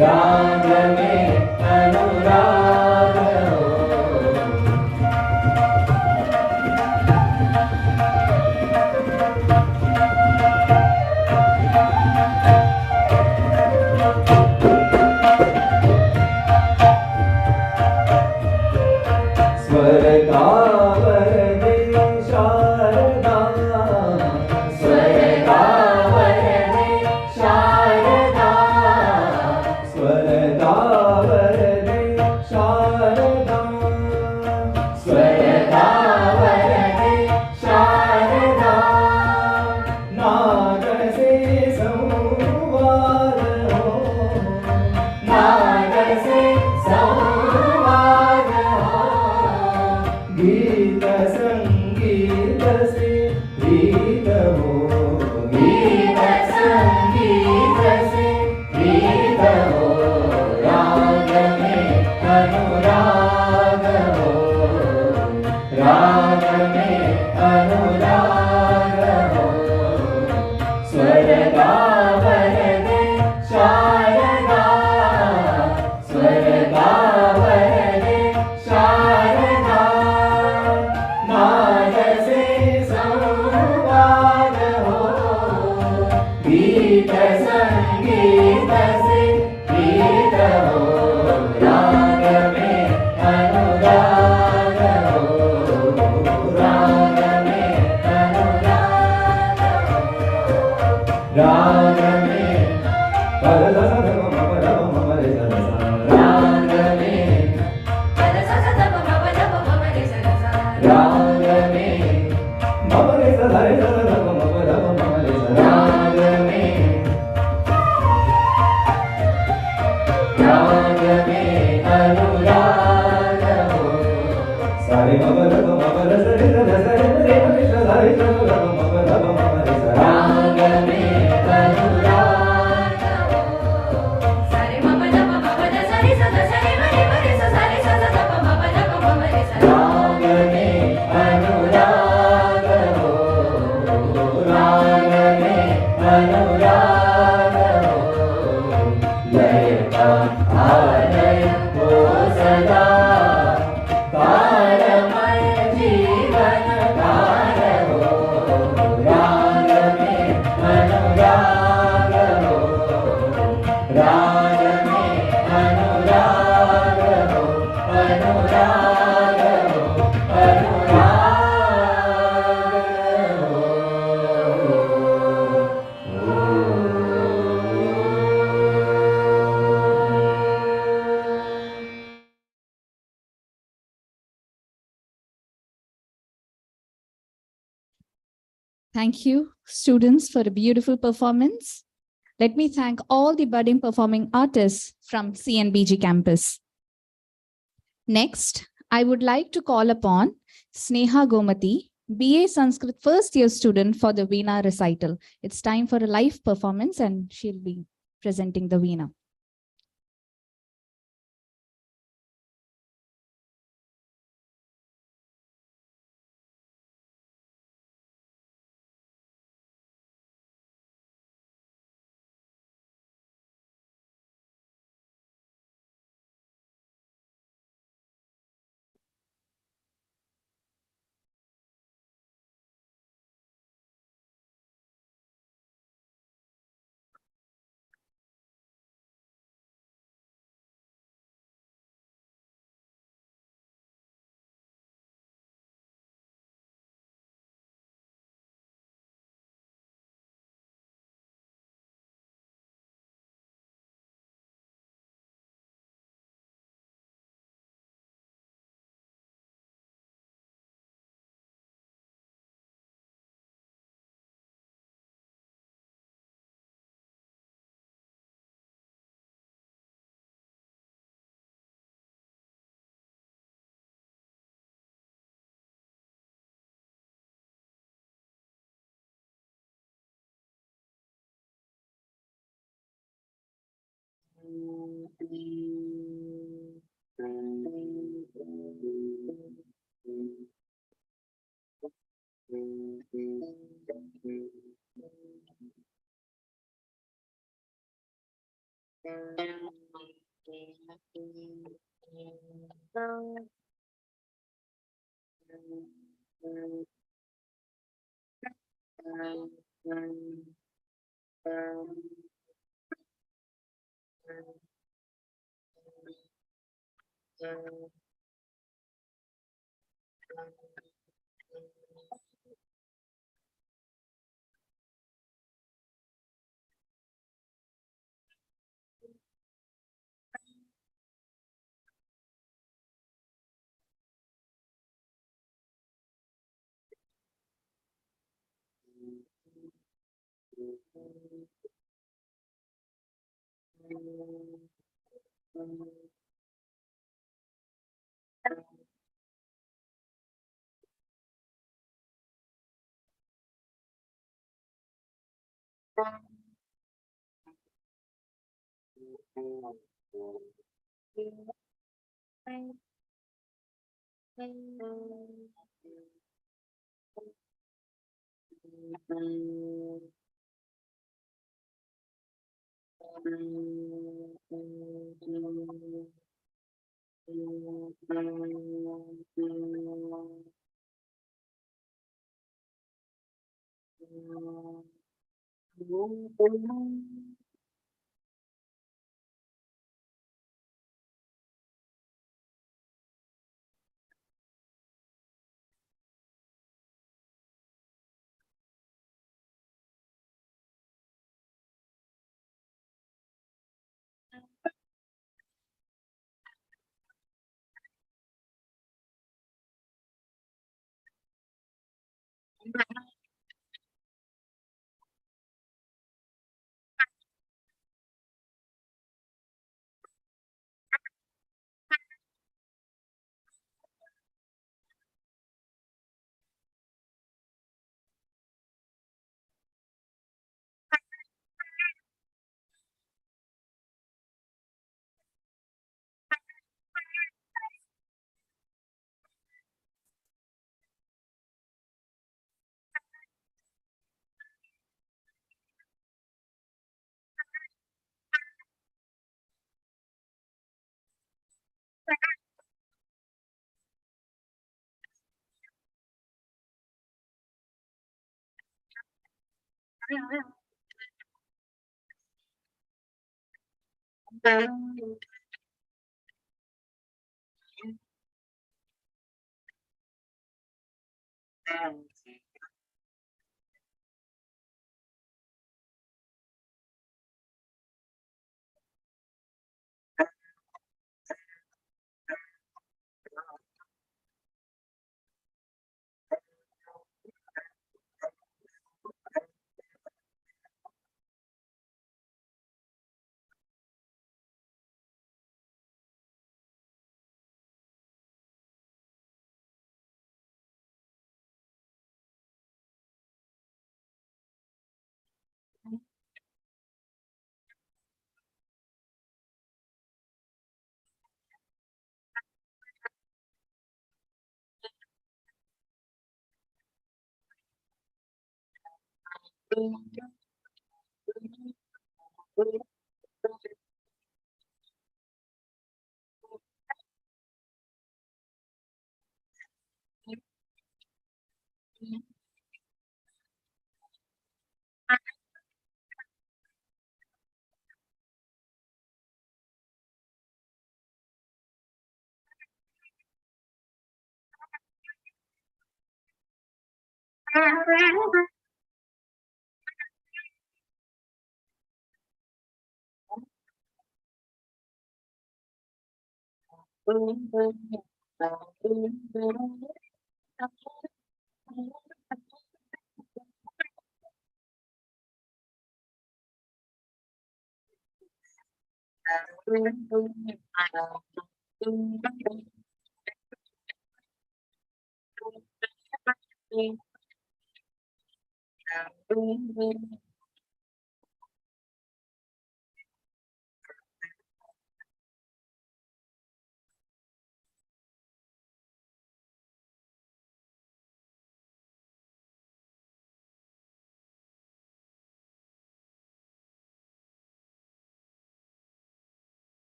Ragame Thank you, students, for a beautiful performance. Let me thank all the budding performing artists from CNBG campus. Next, I would like to call upon Sneha Gomati, BA Sanskrit first year student, for the Veena recital. It's time for a live performance and she'll be presenting the Veena.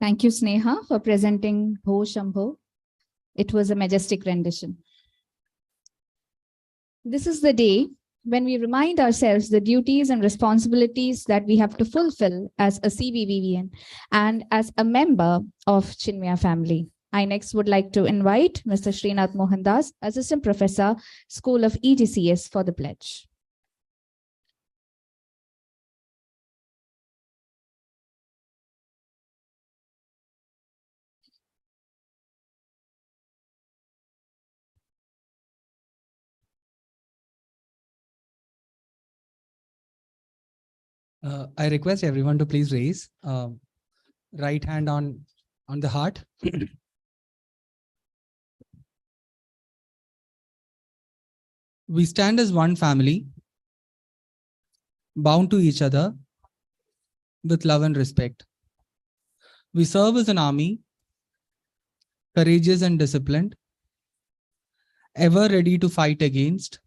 Thank you, Sneha, for presenting Bho Shambho. It was a majestic rendition. This is the day when we remind ourselves the duties and responsibilities that we have to fulfill as a CVVVN and as a member of Chinmaya family. I next would like to invite Mr. Srinath Mohandas, Assistant Professor, School of EGCS, for the pledge. I request everyone to please raise right hand on the heart. We stand as one family, bound to each other with love and respect. We serve as an army, courageous and disciplined, ever ready to fight against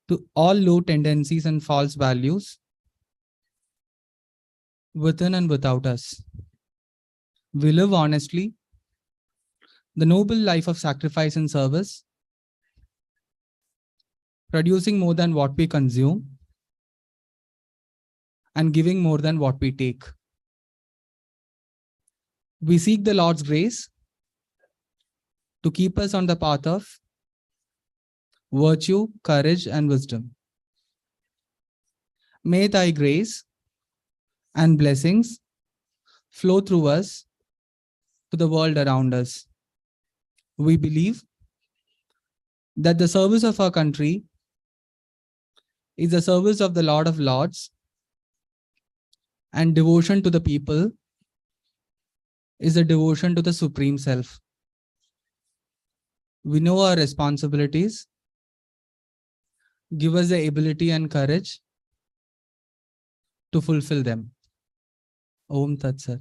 to all low tendencies and false values within and without us. We live honestly, the noble life of sacrifice and service, producing more than what we consume and giving more than what we take. We seek the Lord's grace to keep us on the path of virtue, courage, and wisdom. May thy grace and blessings flow through us to the world around us. We believe that the service of our country is the service of the Lord of Lords, and devotion to the people is a devotion to the Supreme Self. We know our responsibilities. Give us the ability and courage to fulfill them. Om Tat Sat.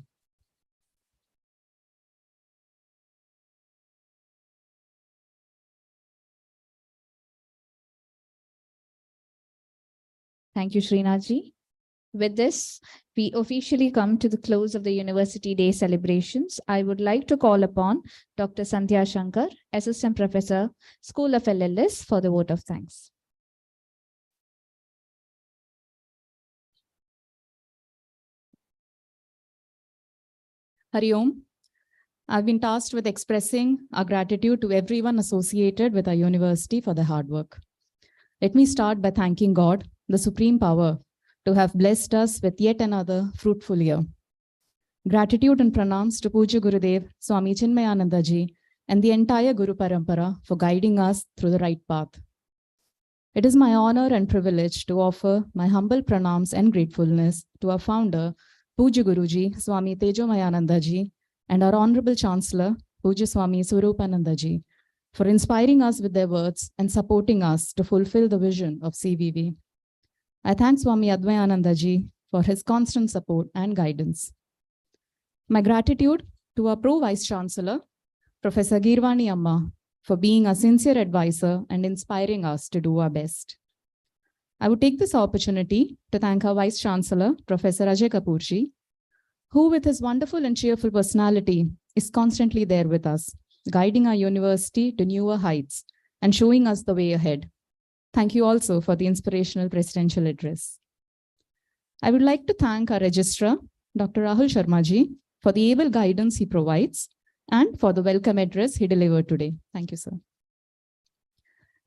Thank you, Srinathji. With this, we officially come to the close of the University Day celebrations. I would like to call upon Dr. Sandhya Shankar, Assistant Professor, School of LLS, for the vote of thanks. Hari Om. I've been tasked with expressing our gratitude to everyone associated with our university for their hard work. Let me start by thanking God, the Supreme Power, to have blessed us with yet another fruitful year. Gratitude and pranams to Puja Gurudev, Swami Chinmayananda Ji, and the entire Guru Parampara for guiding us through the right path. It is my honor and privilege to offer my humble pranams and gratefulness to our founder, Puja Guruji, Swami Tejomayananda Ji, and our Honorable Chancellor, Puja Swami Swarupananda Ji, for inspiring us with their words and supporting us to fulfill the vision of CVV. I thank Swami Advayananda Ji for his constant support and guidance. My gratitude to our Pro Vice Chancellor, Professor Girvani Amma, for being a sincere advisor and inspiring us to do our best. I would take this opportunity to thank our Vice Chancellor, Professor Ajay Kapoorji, who with his wonderful and cheerful personality is constantly there with us, guiding our university to newer heights and showing us the way ahead. Thank you also for the inspirational presidential address. I would like to thank our registrar, Dr. Rahul Sharma Ji, for the able guidance he provides and for the welcome address he delivered today. Thank you, sir.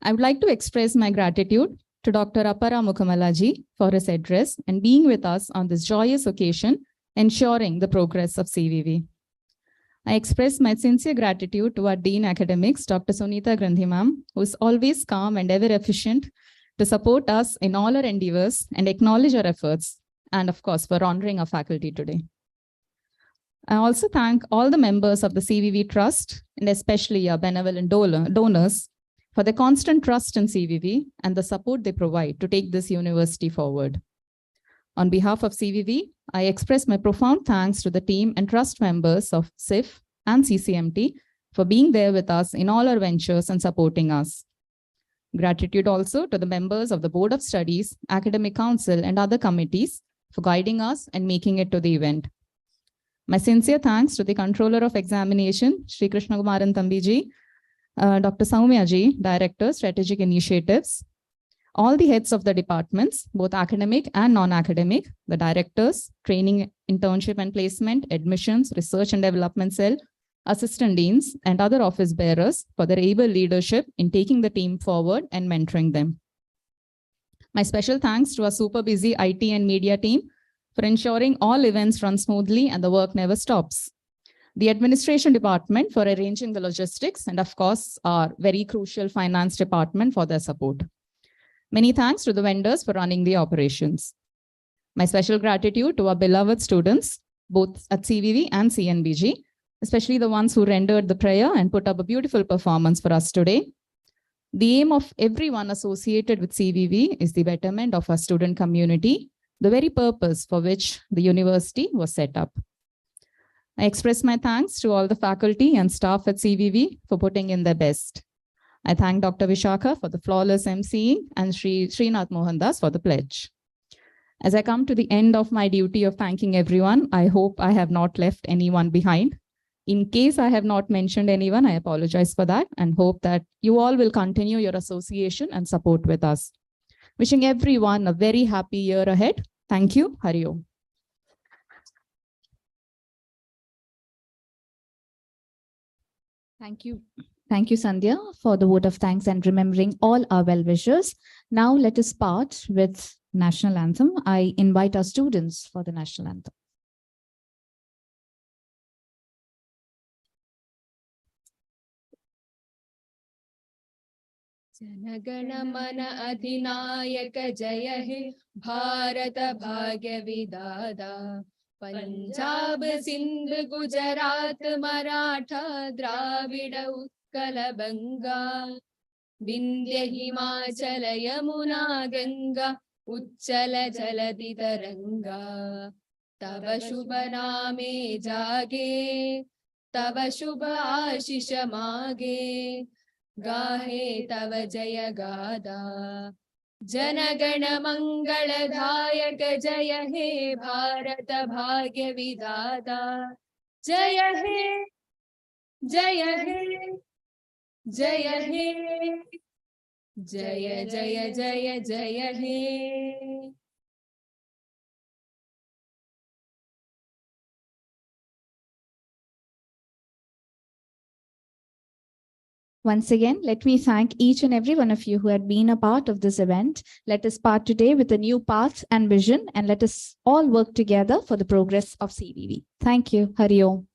I would like to express my gratitude to Dr. Appara Mukhamala Ji for his address and being with us on this joyous occasion, ensuring the progress of CVV. I express my sincere gratitude to our Dean Academics, Dr. Sunita Grandhi ma'am, who is always calm and ever efficient to support us in all our endeavors and acknowledge our efforts, and of course, for honoring our faculty today. I also thank all the members of the CVV Trust, and especially our benevolent donors, for their constant trust in CVV and the support they provide to take this university forward. On behalf of CVV, I express my profound thanks to the team and trust members of CIF and CCMT for being there with us in all our ventures and supporting us. Gratitude also to the members of the Board of Studies, Academic Council, and other committees for guiding us and making it to the event. My sincere thanks to the Controller of Examination, Shri Krishna Kumaran Thambiji, Dr. Soumya Ji, Director, Strategic Initiatives, all the heads of the departments, both academic and non-academic, the directors, training, internship and placement, admissions, research and development cell, assistant deans, and other office bearers for their able leadership in taking the team forward and mentoring them. My special thanks to our super busy IT and media team for ensuring all events run smoothly and the work never stops. The administration department for arranging the logistics, and of course, our very crucial finance department for their support. Many thanks to the vendors for running the operations. My special gratitude to our beloved students, both at CVV and CNBG, especially the ones who rendered the prayer and put up a beautiful performance for us today. The aim of everyone associated with CVV is the betterment of our student community, the very purpose for which the university was set up. I express my thanks to all the faculty and staff at CVV for putting in their best. I thank Dr. Vishakha for the flawless emceeing and Srinath Mohandas for the pledge. As I come to the end of my duty of thanking everyone, I hope I have not left anyone behind. In case I have not mentioned anyone, I apologize for that and hope that you all will continue your association and support with us. Wishing everyone a very happy year ahead. Thank you. Hari Om. Thank you. Thank you, Sandhya, for the vote of thanks and remembering all our well-wishers. Now let us start with National Anthem. I invite our students for the National Anthem. जनगण मन अधिनायक जय हे भारत भाग्य विधाता पंजाब सिंध गुजरात मराठा द्राविड उत्कल बंगा विंध्य हिमाचल यमुना गंगा उच्चल जलधि तरंगा तव शुभ नामे जागे तव शुभ आशीष मागे गाहे तव जय गादा जनगण मंगलदायक जय हे भारत भाग्य विधाता जय हे जय हे जय हे जय जय जय जय हे। Once again, let me thank each and every one of you who had been a part of this event. Let us part today with a new path and vision, and let us all work together for the progress of CVV. Thank you. Hari Om.